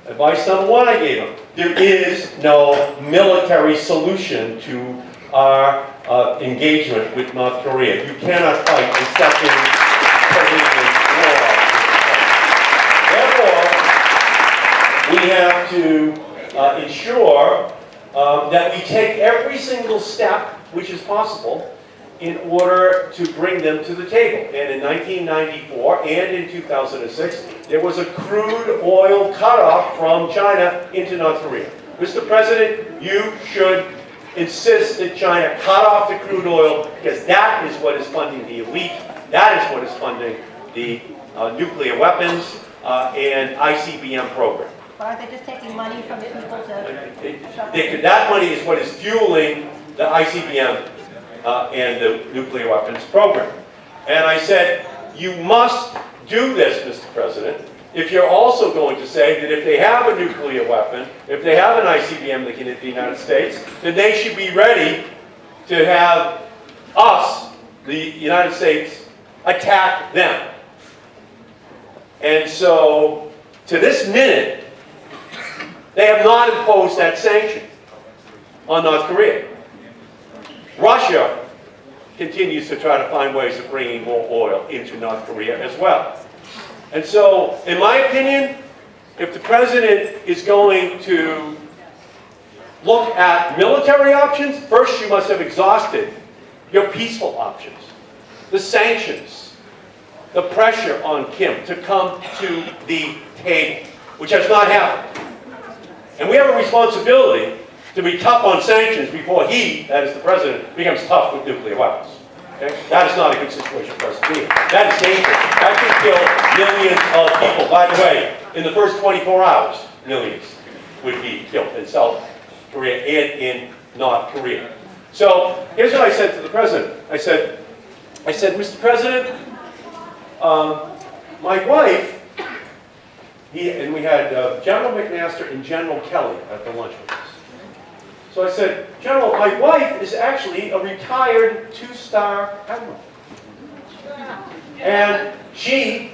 advice number one I gave him: there is no military solution to our engagement with North Korea. You cannot fight a second Korean war. Therefore, we have to ensure that we take every single step which is possible in order to bring them to the table. And in 1994 and in 2006, there was a crude oil cutoff from China into North Korea. Mr. President, you should insist that China cut off the crude oil, because that is what is funding the elite, that is what is funding the nuclear weapons and ICBM program. But aren't they just taking money from the people to... That money is what is fueling the ICBM and the nuclear weapons program. And I said, you must do this, Mr. President, if you're also going to say that if they have a nuclear weapon, if they have an ICBM that can hit the United States, then they should be ready to have us, the United States, attack them. And so, to this minute, they have not imposed that sanction on North Korea. Russia continues to try to find ways of bringing more oil into North Korea as well. And so, in my opinion, if the President is going to look at military options, first you must have exhausted your peaceful options. The sanctions, the pressure on Kim to come to the table, which has not happened. And we have a responsibility to be tough on sanctions before he, that is the President, becomes tough with nuclear weapons. Okay? That is not a good situation for us to be in. That is dangerous. That could kill millions of people. By the way, in the first 24 hours, millions would be killed in South Korea and in North Korea. So here's what I said to the President. I said, Mr. President, my wife, and we had General McMaster and General Kelly at the lunch with us. So I said, General, my wife is actually a retired 2-star admiral. And she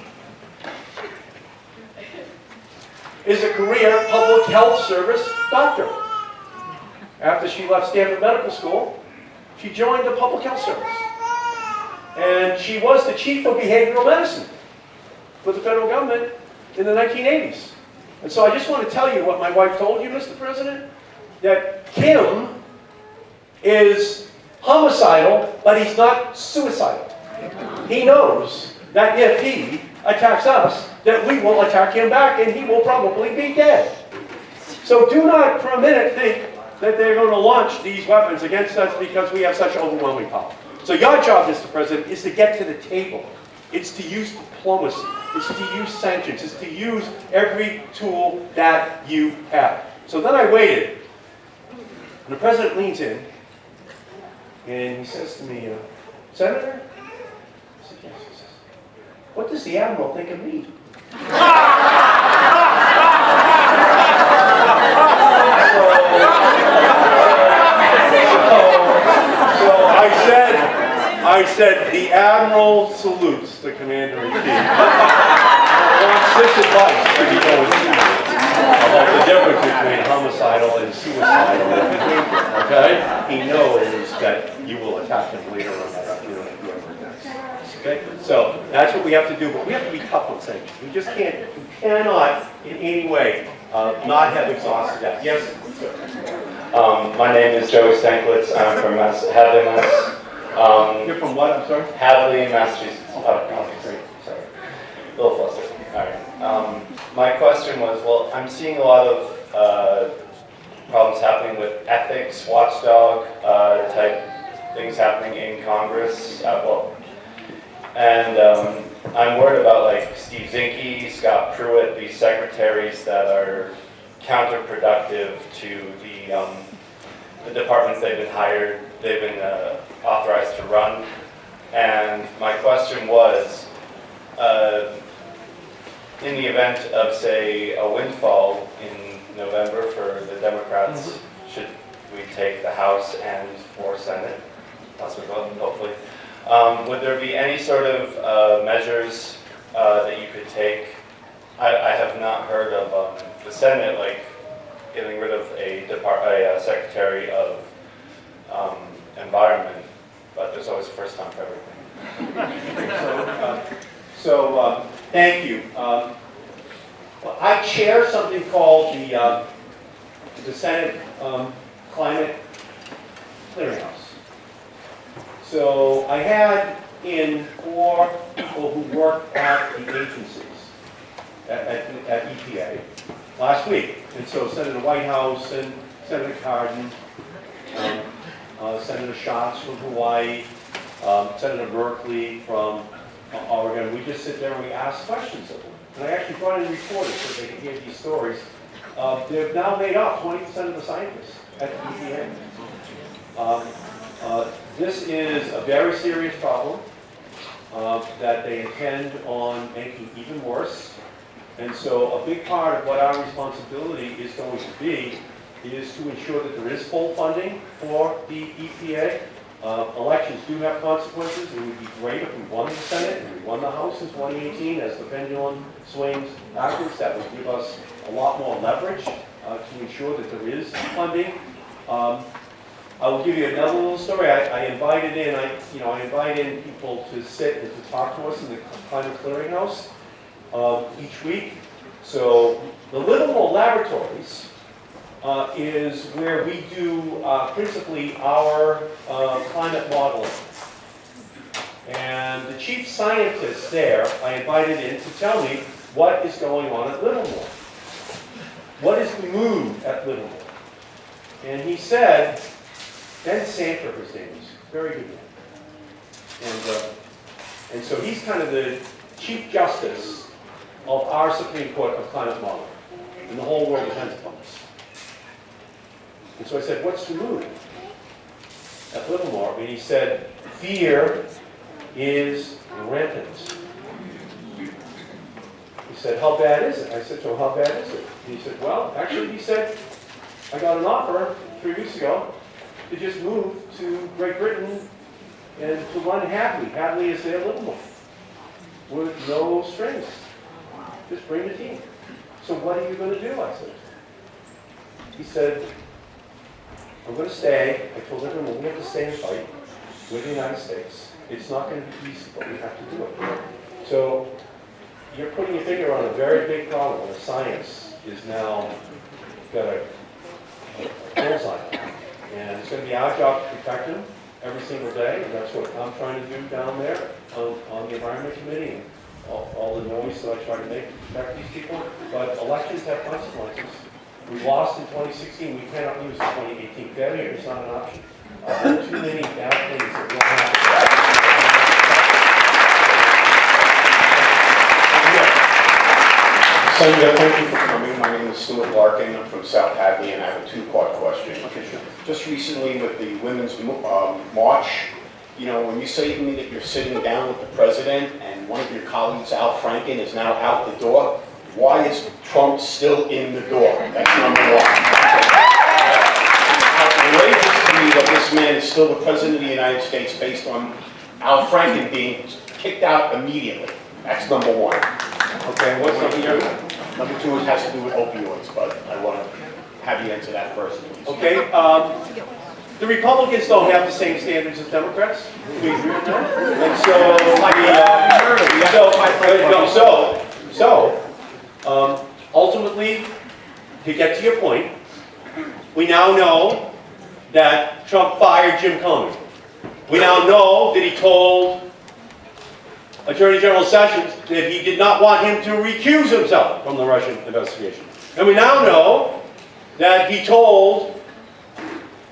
is a career public health service doctor. After she left Stanford Medical School, she joined the public health service. And she was the chief of behavioral medicine for the federal government in the 1980s. And so I just want to tell you what my wife told you, Mr. President, that Kim is homicidal, but he's not suicidal. He knows that if he attacks us, that we will attack him back and he will probably be dead. So do not for a minute think that they're going to launch these weapons against us because we have such overwhelming power. So your job, Mr. President, is to get to the table. It's to use diplomacy. It's to use sanctions. It's to use every tool that you have. So then I waited. And the President leans in and he says to me, Senator? I said, yes. He says, what does the Admiral think of me? I said, the Admiral salutes the Commander-in-Chief. Wants this advice to be going to you about the difference between homicidal and suicidal. Okay? He knows that you will attack him later on that okay? So that's what we have to do, but we have to be tough on sanctions. We just can't, we cannot in any way not have exhausted that. Yes? My name is Joey Stanklitz. I'm from Hadley, Mass. You're from what? I'm sorry? Hadley, Massachusetts. Oh, great. Sorry. A little flustered. All right. My question was, well, I'm seeing a lot of problems happening with ethics, watchdog type things happening in Congress. And I'm worried about like Steve Zinke, Scott Pruitt, these secretaries that are counterproductive to the departments they've been authorized to run. And my question was, in the event of, say, a windfall in November for the Democrats, should we take the House and or Senate, possibly both, hopefully, would there be any sort of measures that you could take? I have not heard of the Senate, like, getting rid of a Secretary of Environment, but there's always a first time for everything. So thank you. Well, I chair something called the Senate Climate Clearinghouse. So I had in 4 people who work at the agencies at EPA last week. And so Senator Whitehouse and Senator Cardin, Senator Schatz from Hawaii, Senator Berkeley from Oregon. We just sit there and we ask questions of them. And I actually brought in reporters so they can hear these stories. They've now made up 20% of the scientists at the EPA. This is a very serious problem that they intend on making even worse. And so a big part of what our responsibility is going to be is to ensure that there is full funding for the EPA. Elections do have consequences. It would be great if we won the Senate and we won the House in 2018 as the pendulum swings backwards. That would give us a lot more leverage to ensure that there is funding. I will give you another little story. I invited in people to sit and to talk to us in the Climate Clearinghouse each week. So the Livermore Laboratories is where we do principally our climate modeling. And the chief scientist there, I invited in to tell me what is going on at Livermore. What is the mood at Livermore? And he said, Ben Santer, his name is, very good man. And so he's kind of the Chief Justice of our Supreme Court of climate modeling. And the whole world depends upon this. And so I said, what's the mood at Livermore? And he said, fear is rampant. He said, how bad is it? I said, so how bad is it? And he said, well, actually, he said, I got an offer 3 weeks ago to just move to Great Britain and to run Hadley. Hadley is their Livermore with no strings. Just bring the team. So what are you going to do? I said. He said, I'm going to stay. I told everyone we have to stay and fight with the United States. It's not going to be easy, but we have to do it. So you're putting your finger on a very big problem, a science is now got a bullseye. And it's going to be our job to protect them every single day, and that's what I'm trying to do down there on the Environment Committee, and all the noise that I try to make to protect these people. But elections have consequences. We lost in 2016, we cannot lose in 2018. Failure is not an option. There are too many bad things that will happen. Senator, thank you for coming. My name is Stuart Larkin. I'm from South Hadley, and I have a two-part question. Okay, sure. Just recently with the Women's March, you know, when you say to me that you're sitting down with the president and one of your colleagues, Al Franken, is now out the door, why is Trump still in the door? That's number one. It's outrageous to me that this man is still the president of the United States based on Al Franken being kicked out immediately. That's number one. Okay, what's number two? Number two has to do with opioids, but I want to have you answer that first, please. Okay, the Republicans don't have the same standards as Democrats. We agree with that. And so ultimately, to get to your point, we now know that Trump fired Jim Comey. We now know that he told Attorney General Sessions that he did not want him to recuse himself from the Russian investigation. And we now know that he told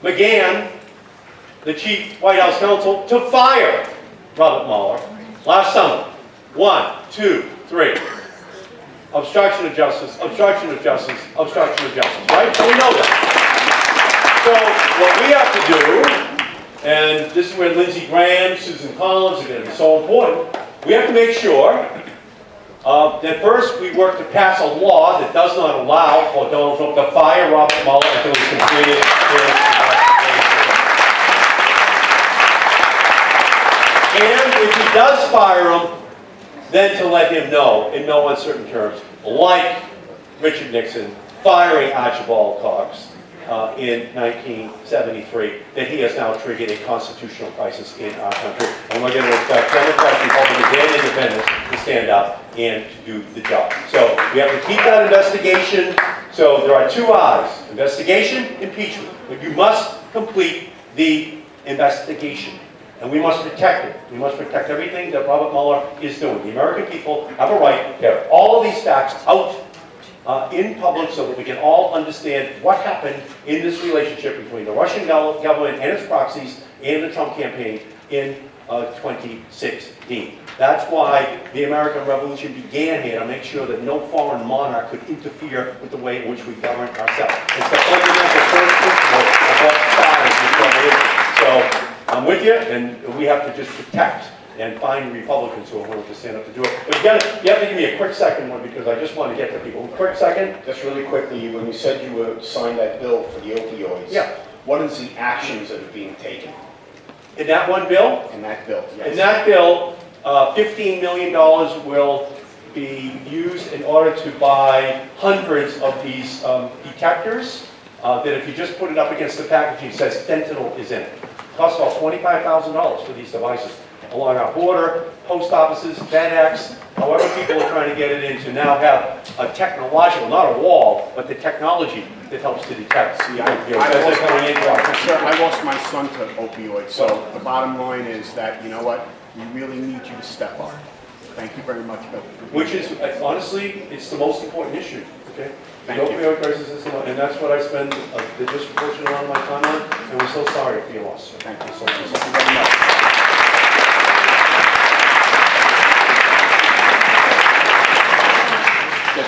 McGahn, the chief White House counsel, to fire Robert Mueller last summer. 1, 2, 3. Obstruction of justice, obstruction of justice, obstruction of justice, right? So we know that. So what we have to do, and this is where Lindsey Graham, Susan Collins are going to be so important, we have to make sure that first we work to pass a law that does not allow for Donald Trump to fire Robert Mueller until he's completed his investigation. And if he does fire him, then to let him know in no uncertain terms, like Richard Nixon firing Archibald Cox in 1973, that he has now triggered a constitutional crisis in our country. And we're going to expect Democrats, Republicans, and Independents to stand up and to do the job. So we have to keep that investigation. So there are two I's: investigation, impeachment. But you must complete the investigation. And we must protect it. We must protect everything that Robert Mueller is doing. The American people have a right to have all of these facts out in public so that we can all understand what happened in this relationship between the Russian government and its proxies and the Trump campaign in 2016. That's why the American Revolution began here, to make sure that no foreign monarch could interfere with the way in which we govern ourselves. It's the fundamental first principle of what started this revolution. So I'm with you, and we have to just protect and find Republicans who are willing to stand up to do it. But you have to give me a quick second one, because I just want to get to people. Quick second. Just really quickly, when you said you would sign that bill for the opioids, Yeah. what is the actions that are being taken In that one bill? in that bill? Yes. In that bill, $15 million will be used in order to buy hundreds of these detectors that if you just put it up against the packaging, it says fentanyl is in it. It costs about $25,000 for these devices. Along our border, post offices, FedEx, however people are trying to get it in, to now have a technological, not a wall, but the technology that helps to detect. See, I lost my son to opioids, so the bottom line is that, you know what, we really need you to step up. Thank you very much, Bill. Which is, honestly, it's the most important issue, okay? The Thank you. opioid crisis is the one, and that's what I spend the disproportionate amount of my time on, and we're so sorry for your loss. Thank you so much. Thank you very much.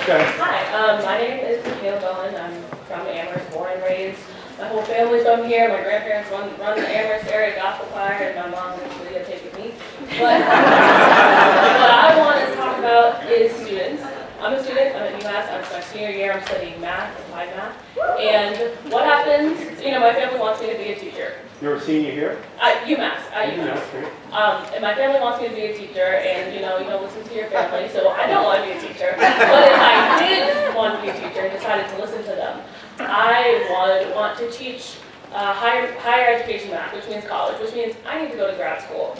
Okay. Hi, my name is Mikhail Bowen. I'm from Amherst, born and raised. My whole family's from here. My grandparents run the Amherst area gospel choir, and my mom is really a take with me. But what I want to talk about is students. I'm a student. I'm at UMass. I'm my senior year. I'm studying math, applied math. And what happens? My family wants me to be a teacher. You're a senior here? At UMass. And my family wants me to be a teacher, and you don't listen to your family, so I don't want to be a teacher. But if I did want to be a teacher and decided to listen to them, I would want to teach higher education math, which means college, which means I need to go to grad school.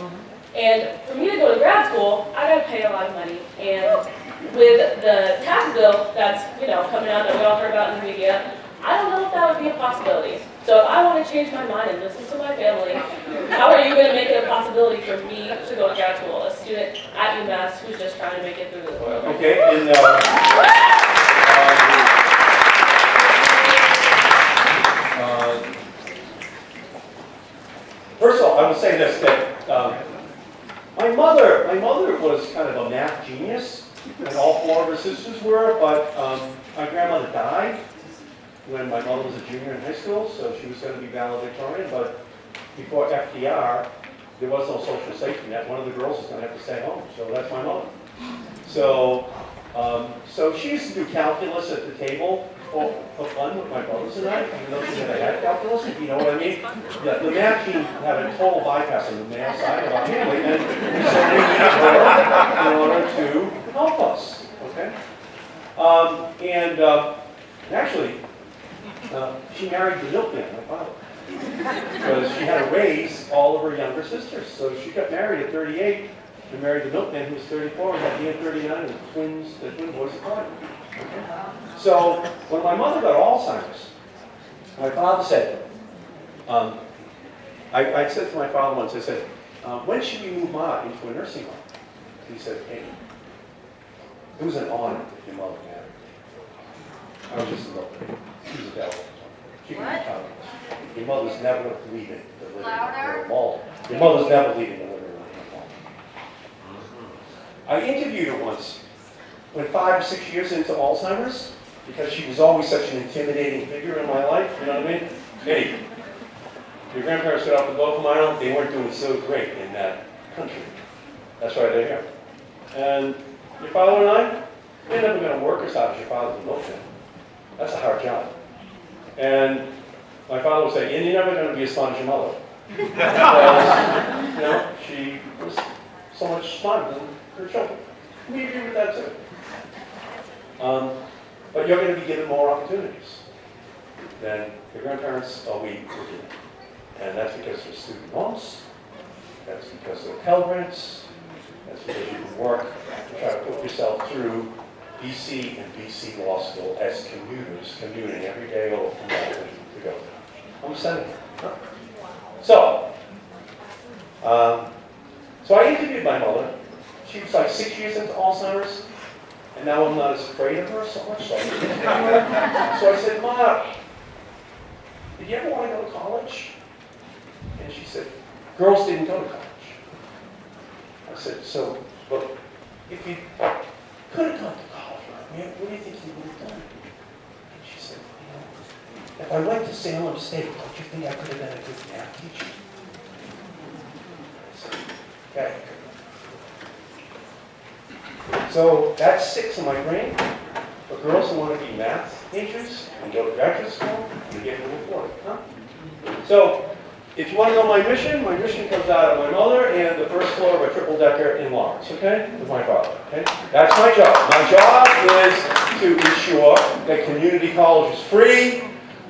And for me to go to grad school, I got to pay a lot of money, and with the tax bill that's, coming out that we all heard about in the media, I don't know if that would be a possibility. So if I want to change my mind and listen to my family, how are you going to make it a possibility for me to go to grad school, a student at UMass who's just trying to make it through the world? Okay, and first of all, I would say this, that my mother was kind of a math genius, and all four of her sisters were, but my grandmother died when my mother was a junior in high school, so she was going to be valedictorian, but before FDR, there was no social safety net. One of the girls was going to have to stay home, so that's my mother. So, so she used to do calculus at the table for fun with my brothers and I, even though she never had calculus, if you know what I mean. Yeah, the math team had a total bypass on the male side of our family, and so we needed her in order to help us, okay? Actually, she married the milkman, my father, because she had to raise all of her younger sisters. So she got married at 38 and married the milkman who was 34 and had me at 39 and the twin boys at 5. Okay? So when my mother got Alzheimer's, my father said, I said to my father once, I said, when should we move Ma into a nursing home? He said, hey, it was an honor that your mother married. I was just in love with her. She was a devil. She could be counted. Your mother's never leaving the living room alone. Your mother's never leaving the living room alone. I interviewed her once, when 5 or 6 years into Alzheimer's, because she was always such an intimidating figure in my life, you know what I mean? Hey, your grandparents got off the boat from Ireland, they weren't doing so great in that country. That's why they're here. And your father and I, we're never going to work as hard as your father and milkman. That's a hard job. And my father would say, and you're never going to be as smart as your mother. Because, she was so much smarter than her children. We agree with that too. But you're going to be given more opportunities than your grandparents or we were given. And that's because of student loans. That's because of Pell Grants. That's because you can work to try to put yourself through BC and BC Law School as commuters, commuting every day over from Boston to go. I'm a senator. Huh? So I interviewed my mother. She was like 6 years into Alzheimer's, and now I'm not as afraid of her so much. So I said, Ma, did you ever want to go to college? And she said, girls didn't go to college. I said, so, but if you could have gone to college, what do you think you would have done? And she said, if I went to Salem State, don't you think I could have been a good math teacher? I said, okay. So that's 6 in my brain. For girls who want to be math majors and go to graduate school, you get a little for it, huh? So if you want to know my mission comes out of my mother and the first floor of a triple-decker in Lawrence, okay? With my father, okay? That's my job. My job is to ensure that community college is free,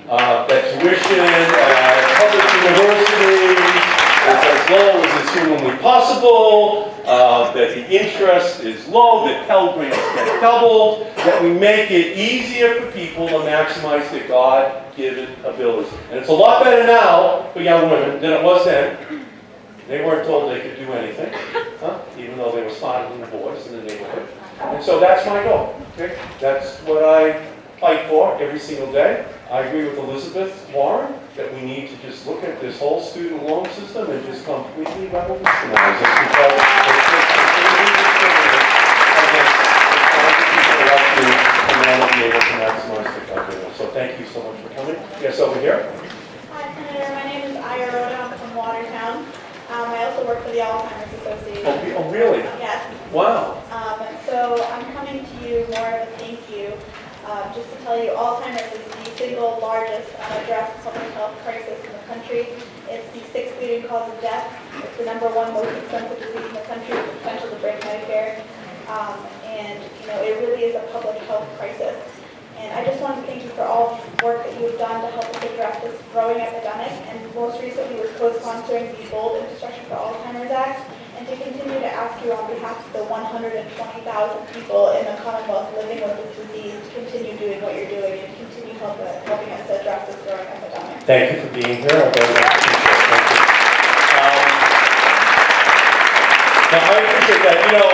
that tuition at public universities is as low as is humanly possible, that the interest is low, that Pell Grants get doubled, that we make it easier for people to maximize their God-given abilities. And it's a lot better now for young women than it was then. They weren't told they could do anything, even though they were smarter than the boys in the neighborhood. And so that's my goal. Okay? That's what I fight for every single day. I agree with Elizabeth Warren that we need to just look at this whole student loan system and just completely revolutionize it, because be able to maximize the company. So thank you so much for coming. Yes, over here. Hi, Senator. My name is Ira Rhoda. I'm from Watertown. I also work for the Alzheimer's Association. Oh, really? Yes. Wow. So I'm coming to you more of a thank you, just to tell you Alzheimer's is the single largest unaddressed public health crisis in the country. It's the 6th leading cause of death. It's the #1 most expensive disease in the country with the potential to break Medicare. And it really is a public health crisis. And I just want to thank you for all the work that you have done to help us address this growing epidemic, and most recently with co-sponsoring the Bold Infrastructure for Alzheimer's Act, and and to continue to ask you on behalf of the 120,000 people in the Commonwealth living with this disease to continue doing what you're doing and continue helping us to address this growing epidemic. Thank you for being here. I very much appreciate it. Thank you. Now, I appreciate that. You know,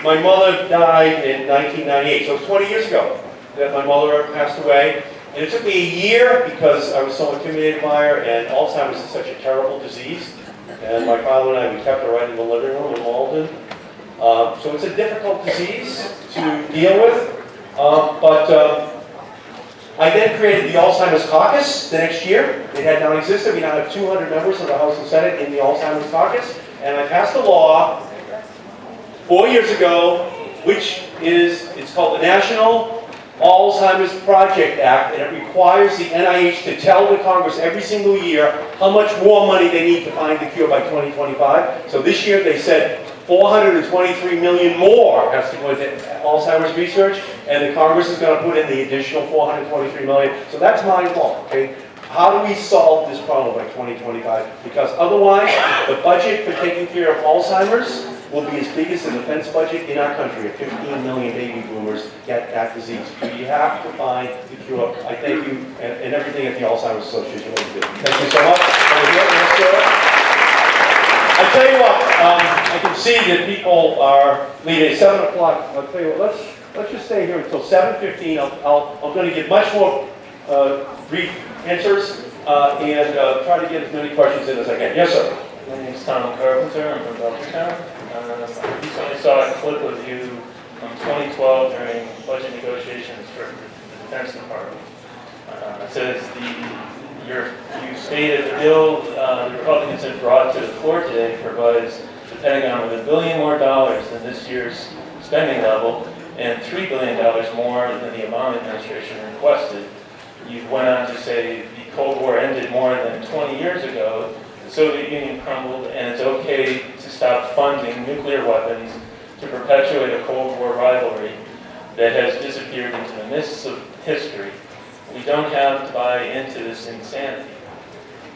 my mother died in 1998, so it was 20 years ago that my mother passed away. And it took me a year because I was so intimidated by her, and Alzheimer's is such a terrible disease. And my father and I, we kept her right in the living room in Malden. So it's a difficult disease to deal with. I then created the Alzheimer's Caucus the next year. It had not existed. We now have 200 members of the House and Senate in the Alzheimer's Caucus. And I passed a law 4 years ago, which it's called the National Alzheimer's Project Act, and it requires the NIH to tell the Congress every single year how much more money they need to find the cure by 2025. So this year they said 423 million more has to go into Alzheimer's research, and the Congress is going to put in the additional 423 million. So that's my law, okay? How do we solve this problem by 2025? Because otherwise, the budget for taking care of Alzheimer's will be as big as the defense budget in our country. 15 million baby boomers get that disease. You have to find the cure. I thank you and everything at the Alzheimer's Association. Thank you so much. I tell you what, I can see that people are leaving at 7 o'clock. I'll tell you what, let's just stay here until 7:15. I'm going to give much more brief answers and try to get as many questions in as I can. Yes, sir. My name is Tom Carpenter. I'm from Belchertown. I recently saw a clip of you from 2012 during budget negotiations for the Defense Department. It says you stated the bill the Republicans had brought to the floor today provides the Pentagon with $1 billion more than this year's spending level and $3 billion more than the Obama administration requested. You went on to say the Cold War ended more than 20 years ago. The Soviet Union crumbled, and it's okay to stop funding nuclear weapons to perpetuate a Cold War rivalry that has disappeared into the mists of history. We don't have to buy into this insanity.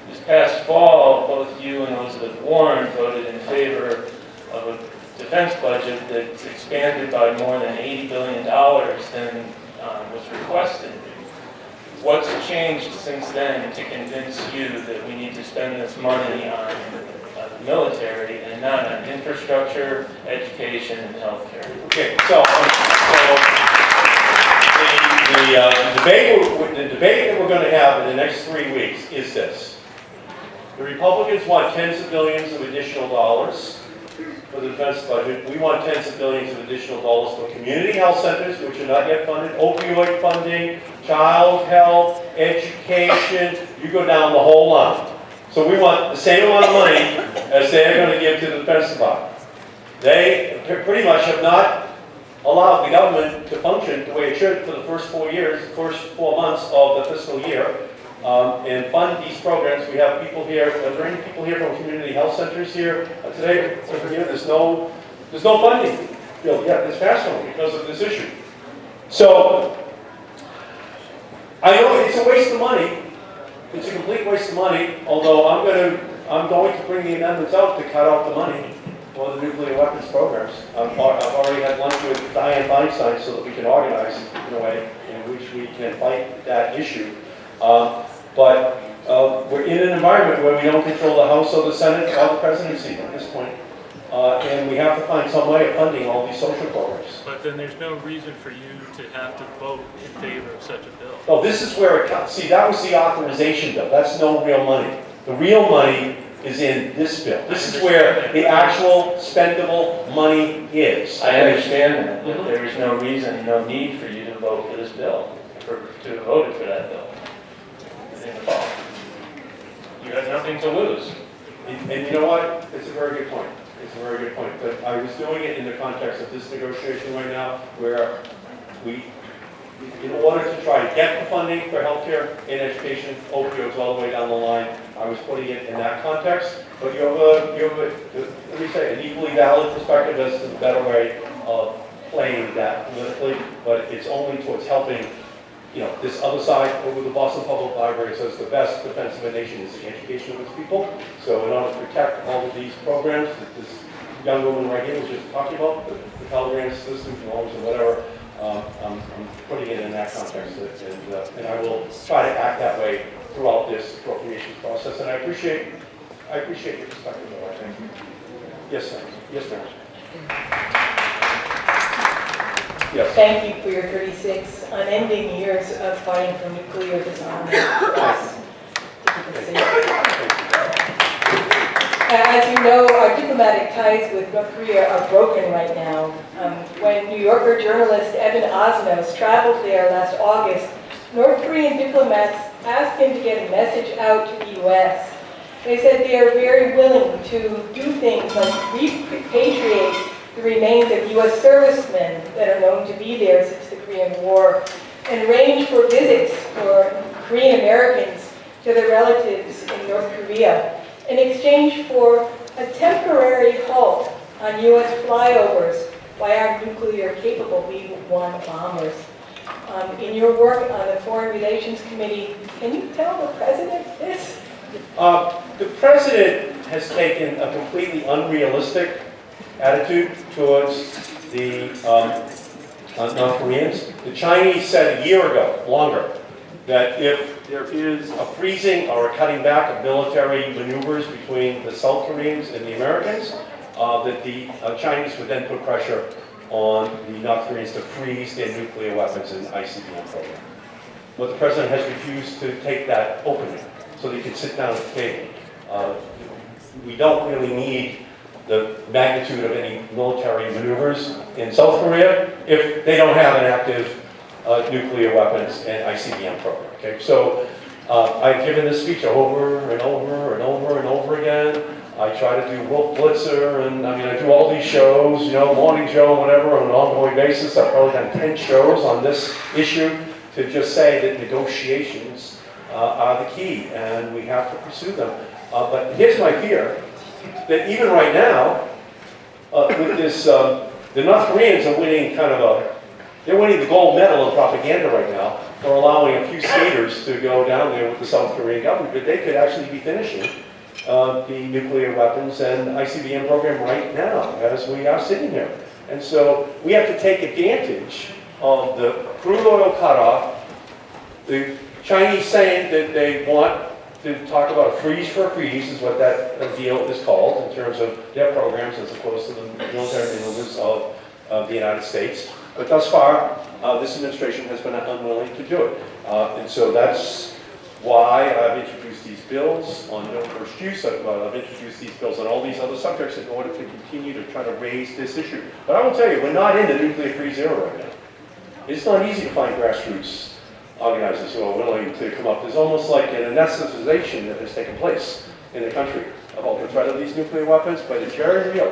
This past fall, both you and Elizabeth Warren voted in favor of a defense budget that's expanded by more than $80 billion than was requested. What's changed since then to convince you that we need to spend this money on the military and not on infrastructure, education, and healthcare? Okay, so the debate that we're going to have in the next 3 weeks is this. The Republicans want tens of billions of additional dollars for the defense budget. We want tens of billions of additional dollars for community health centers, which are not yet funded, opioid funding, child health, education, you go down the whole line. So we want the same amount of money as they're going to give to the Defense Department. They pretty much have not allowed the government to function the way it should for the first 4 months of the fiscal year, and fund these programs. We have people here, are there any people here from community health centers here today? Over here, there's no funding. Yeah, there's national because of this issue. So, I know it's a waste of money. It's a complete waste of money, although I'm going to bring the amendments out to cut out the money for the nuclear weapons programs. I've already had lunch with Dianne Feinstein so that we can organize in a way in which we can fight that issue. But we're in an environment where we don't control the House or the Senate or the presidency at this point. And we have to find some way of funding all these social programs. But then there's no reason for you to have to vote in favor of such a bill. Oh, this is where it comes. See, that was the authorization bill. That's no real money. The real money is in this bill. This is where the actual spendable money is. I understand that, but there is no reason, no need for you to vote for this bill, to have voted for that bill in the fall. You have nothing to lose. And you know what? It's a very good point. It's a very good point. But I was doing it in the context of this negotiation right now, where we, in order to try to get the funding for healthcare and education, opioids all the way down the line, I was putting it in that context. But you have let me say, an equally valid perspective as to the better way of playing that politically, but it's only towards helping, this other side. Over the Boston Public Library says the best defense of a nation is the education of its people. So in order to protect all of these programs, this young woman right here was just talking about, the Pell Grant system, loans and whatever, I'm putting it in that context, and I will try to act that way throughout this appropriations process, and I appreciate your perspective, though, I think. Yes, sir. Yes, ma'am. Yes. Thank you for your 36 unending years of fighting for nuclear disarmament. Yes. As you know, our diplomatic ties with North Korea are broken right now. When New Yorker journalist Evan Osnos traveled there last August, North Korean diplomats asked him to get a message out to the U.S. They said they are very willing to do things like repatriate the remains of U.S. servicemen that are known to be there since the Korean War, and arrange for visits for Korean Americans to their relatives in North Korea in exchange for a temporary halt on U.S. flyovers by our nuclear-capable B-1 bombers. In your work on the Foreign Relations Committee, can you tell the President this? The President has taken a completely unrealistic attitude towards the North Koreans. The Chinese said a year ago, longer, that if there is a freezing or a cutting back of military maneuvers between the South Koreans and the Americans, that the Chinese would then put pressure on the North Koreans to freeze their nuclear weapons and ICBM program. But the President has refused to take that openly so they can sit down at the table. We don't really need the magnitude of any military maneuvers in South Korea if they don't have an active nuclear weapons and ICBM program. Okay, so I've given this speech over and over and over and over again. I try to do Wolf Blitzer, and I do all these shows, morning show, whatever, on an ongoing basis. I've probably done 10 shows on this issue to just say that negotiations are the key, and we have to pursue them. But here's my fear, that even right now, with this, the North Koreans are winning they're winning the gold medal in propaganda right now for allowing a few skaters to go down there with the South Korean government, but they could actually be finishing the nuclear weapons and ICBM program right now as we are sitting here. And so we have to take advantage of the crude oil cutoff, the Chinese saying that they want to talk about a freeze for a freeze is what that deal is called in terms of their programs as opposed to the military maneuvers of the United States. But thus far, this administration has been unwilling to do it. And so that's why I've introduced these bills on no first use. I've introduced these bills on all these other subjects in order to continue to try to raise this issue. But I will tell you, we're not in the nuclear freeze era right now. It's not easy to find grassroots organizers who are willing to come up. There's almost like an anesthetization that has taken place in the country about the threat of these nuclear weapons, but it's very real.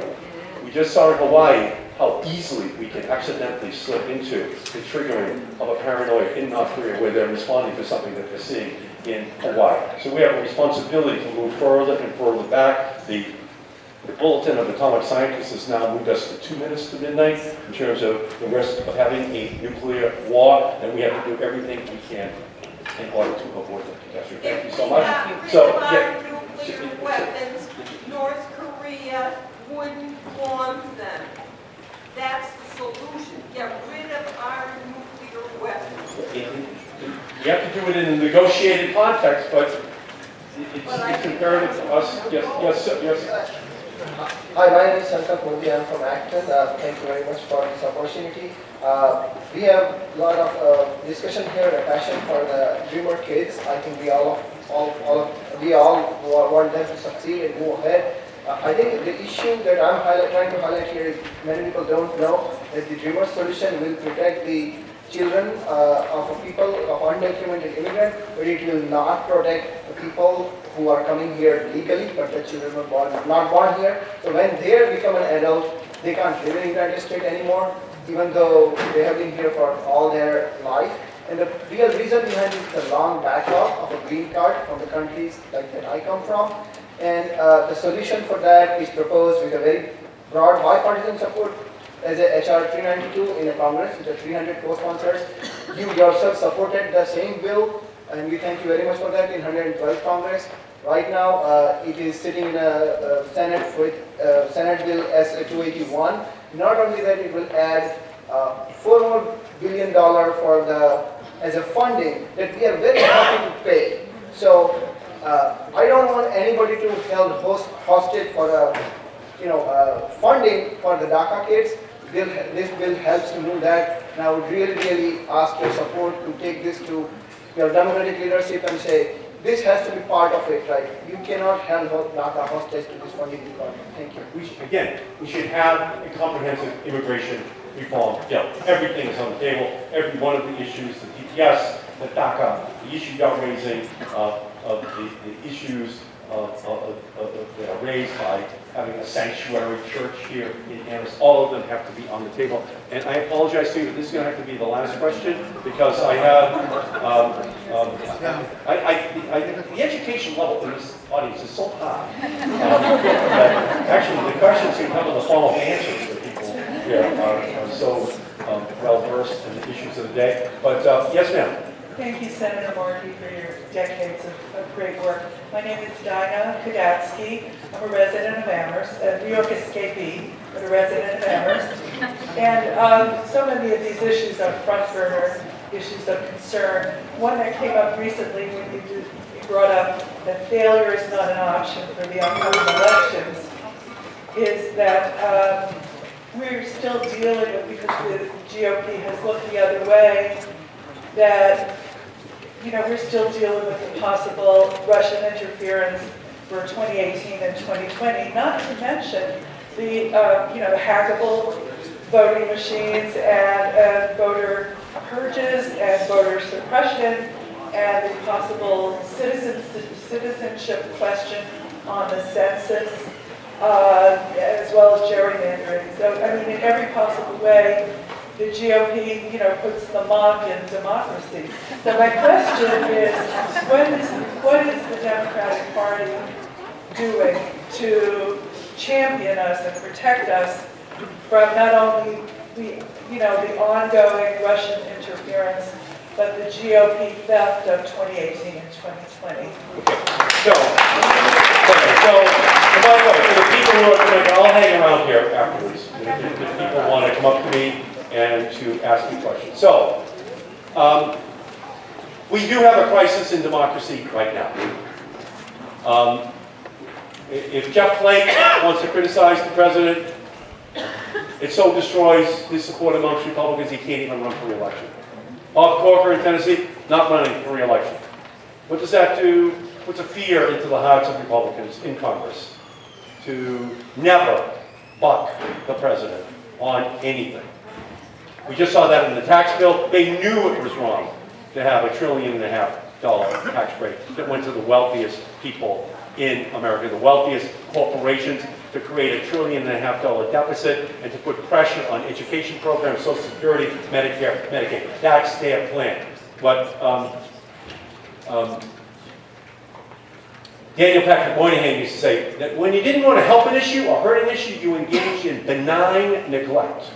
We just saw in Hawaii how easily we can accidentally slip into the triggering of a paranoia in North Korea where they're responding to something that they're seeing in Hawaii. So we have a responsibility to move further and further back. The Bulletin of Atomic Scientists has now moved us to 2 minutes to midnight in terms of the risk of having a nuclear war, and we have to do everything we can in order to avoid that catastrophe. Thank you so much. Nuclear weapons, North Korea wouldn't form them. That's the solution. Get rid of our nuclear weapons. You have to do it in a negotiated context, but it's imperative to us. Yes. Hi, my name is Sankat Modi. I'm from Acton. Thank you very much for this opportunity. We have a lot of discussion here, a passion for the dreamer kids. I think we all want them to succeed and move ahead. I think the issue that I'm trying to highlight here is many people don't know that the dreamer solution will protect the children of people, of undocumented immigrants, but it will not protect the people who are coming here legally, but the children were not born here. So when they become an adult, they can't live in the United States anymore, even though they have been here for all their life. And the real reason behind it is the long backlog of a green card from the countries like that I come from. And the solution for that is proposed with a very broad bipartisan support as a HR 392 in a Congress with the 300 co-sponsors. You yourself supported the same bill and we thank you very much for that in 112th Congress. Right now, it is sitting in a Senate with Senate Bill S-281. Not only that, it will add $4 billion for as a funding that we are very happy to pay. So I don't want anybody to held hostage for funding for the DACA kids. This bill helps to do that, and I would really ask your support to take this to your Democratic leadership and say, this has to be part of it, right? You cannot hold DACA hostage to this funding requirement. Thank you. We should have a comprehensive immigration reform bill. Everything is on the table. Every one of the issues, the TPS, the DACA, the issue you're raising, the issues that are raised by having a sanctuary church here in Amherst, all of them have to be on the table. And I apologize to you, but this is going to have to be the last question because I have, the education level in this audience is so high. That actually, the questions can come in the form of answers that people here are so well versed in the issues of the day. But yes, ma'am. Thank you, Senator Markey, for your decades of great work. My name is Dinah Kudatsky. I'm a resident of Amherst, a New York escapee, but a resident of Amherst. And so many of these issues are front burner issues of concern. One that came up recently when you brought up that failure is not an option for the upcoming elections is that we're still dealing with, because the GOP has looked the other way, that we're still dealing with the possible Russian interference for 2018 and 2020, not to mention the the hackable voting machines and voter purges and voter suppression and the possible citizenship question on the census, as well as gerrymandering. So, I mean, in every possible way, the GOP, puts the mock in democracy. So my question is, what is the Democratic Party doing to champion us and protect us from not only the ongoing Russian interference, but the GOP theft of 2018 and 2020? So by the way, for the people who are going to, I'll hang around here afterwards. If people want to come up to me and to ask me questions. So, we do have a crisis in democracy right now. If Jeff Flake wants to criticize the president, it so destroys his support amongst Republicans he can't even run for re-election. Bob Corker in Tennessee, not running for re-election. What does that do? Puts a fear into the hearts of Republicans in Congress to never buck the president on anything. We just saw that in the tax bill. They knew it was wrong to have $1.5 trillion tax break that went to the wealthiest people in America, the wealthiest corporations, to create $1.5 trillion deficit and to put pressure on education programs, Social Security, Medicare, Medicaid. That's their plan. But Daniel Patrick Moynihan used to say that when you didn't want to help an issue or hurt an issue, you engaged in benign neglect.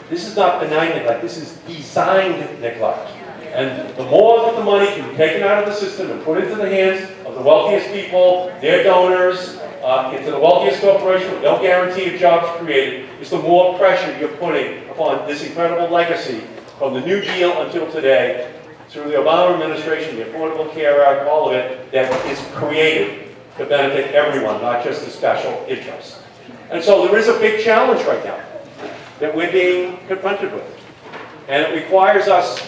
This is not benign neglect, this is designed neglect. And the more that the money can be taken out of the system and put into the hands of the wealthiest people, their donors, into the wealthiest corporation with no guarantee of jobs created, is the more pressure you're putting upon this incredible legacy from the New Deal until today, through the Obama administration, the Affordable Care Act, all of it, that is created to benefit everyone, not just the special interests. And so there is a big challenge right now that we're being confronted with. And it requires us,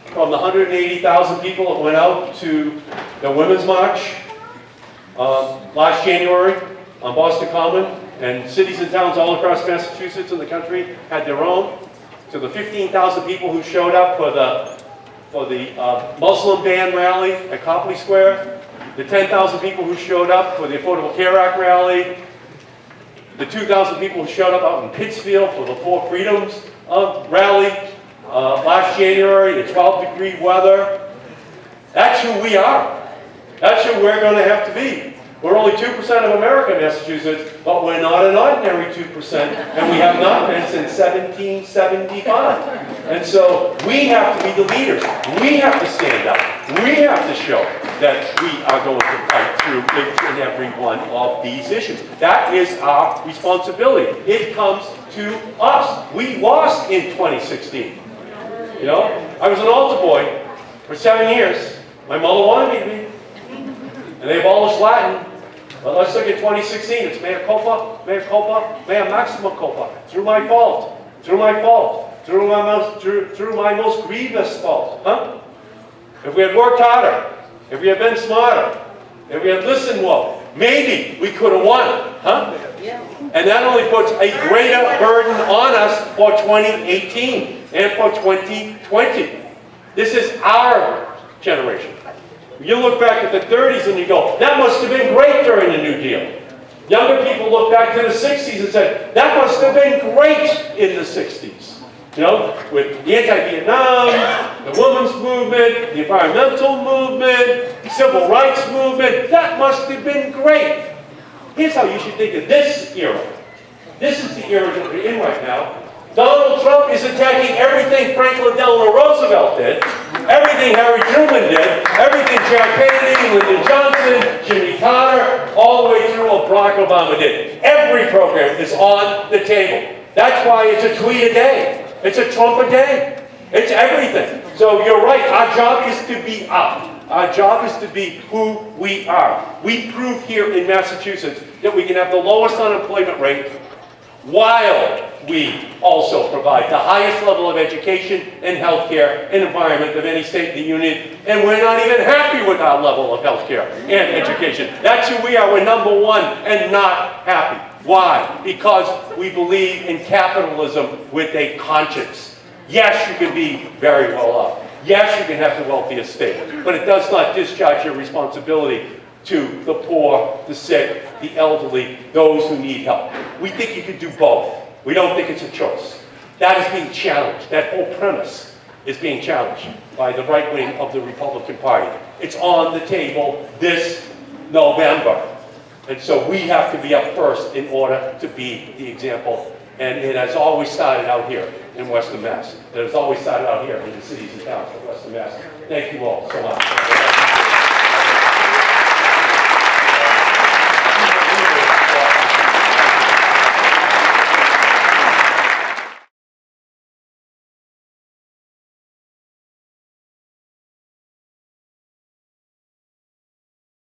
from the 180,000 people that went out to the Women's March last January on Boston Common, and cities and towns all across Massachusetts and the country had their own, to the 15,000 people who showed up for the Muslim ban rally at Copley Square, the 10,000 people who showed up for the Affordable Care Act rally, the 2,000 people who showed up out in Pittsfield for the Four Freedoms rally last January in 12-degree weather. That's who we are. That's who we're going to have to be. We're only 2% of America, Massachusetts, but we're not an ordinary 2%, and we have not been since 1775. And so we have to be the leaders. We have to stand up. We have that we are going to fight through each and every one of these issues. That is our responsibility. It comes to us. We lost in 2016. You know, I was an altar boy for 7 years. My mother wanted me to be. And they abolished Latin. But let's look at 2016. It's mea culpa, mea maxima culpa. Through my fault. Through my fault. Through my most grievous fault. Huh? If we had worked harder, if we had been smarter, if we had listened well, maybe we could have won. Huh? And that only puts a greater burden on us for 2018 and for 2020. This is our generation. You look back at the 30s and you go, that must have been great during the New Deal. Younger people look back to the 60s and said, that must have been great in the 60s. You know, with the anti-Vietnam, the women's movement, the environmental movement, civil rights movement, that must have been great. Here's how you should think of this era. This is the era that we're in right now. Donald Trump is attacking everything Franklin Delano Roosevelt did, everything Harry Truman did, everything Jack Kennedy, Lyndon Johnson, Jimmy Carter, all the way through what Barack Obama did. Every program is on the table. That's why it's a tweet a day. It's a Trump a day. It's everything. So you're right. Our job is to be up. Our job is to be who we are. We prove here in Massachusetts that we can have the lowest unemployment rate while we also provide the highest level of education and healthcare and environment of any state in the union. And we're not even happy with our level of healthcare and education. That's who we are. We're number one and not happy. Why? Because we believe in capitalism with a conscience. Yes, you can be very well off. Yes, you can have the wealthiest state. But it does not discharge your responsibility to the poor, the sick, the elderly, those who need help. We think you can do both. We don't think it's a choice. That is being challenged. That whole premise is being challenged by the right wing of the Republican Party. It's on the table this November. And so we have to be up first in order to be the example. And it has always started out here in Western Mass. It has always started out here in the cities and towns of Western Mass. Thank you all so much.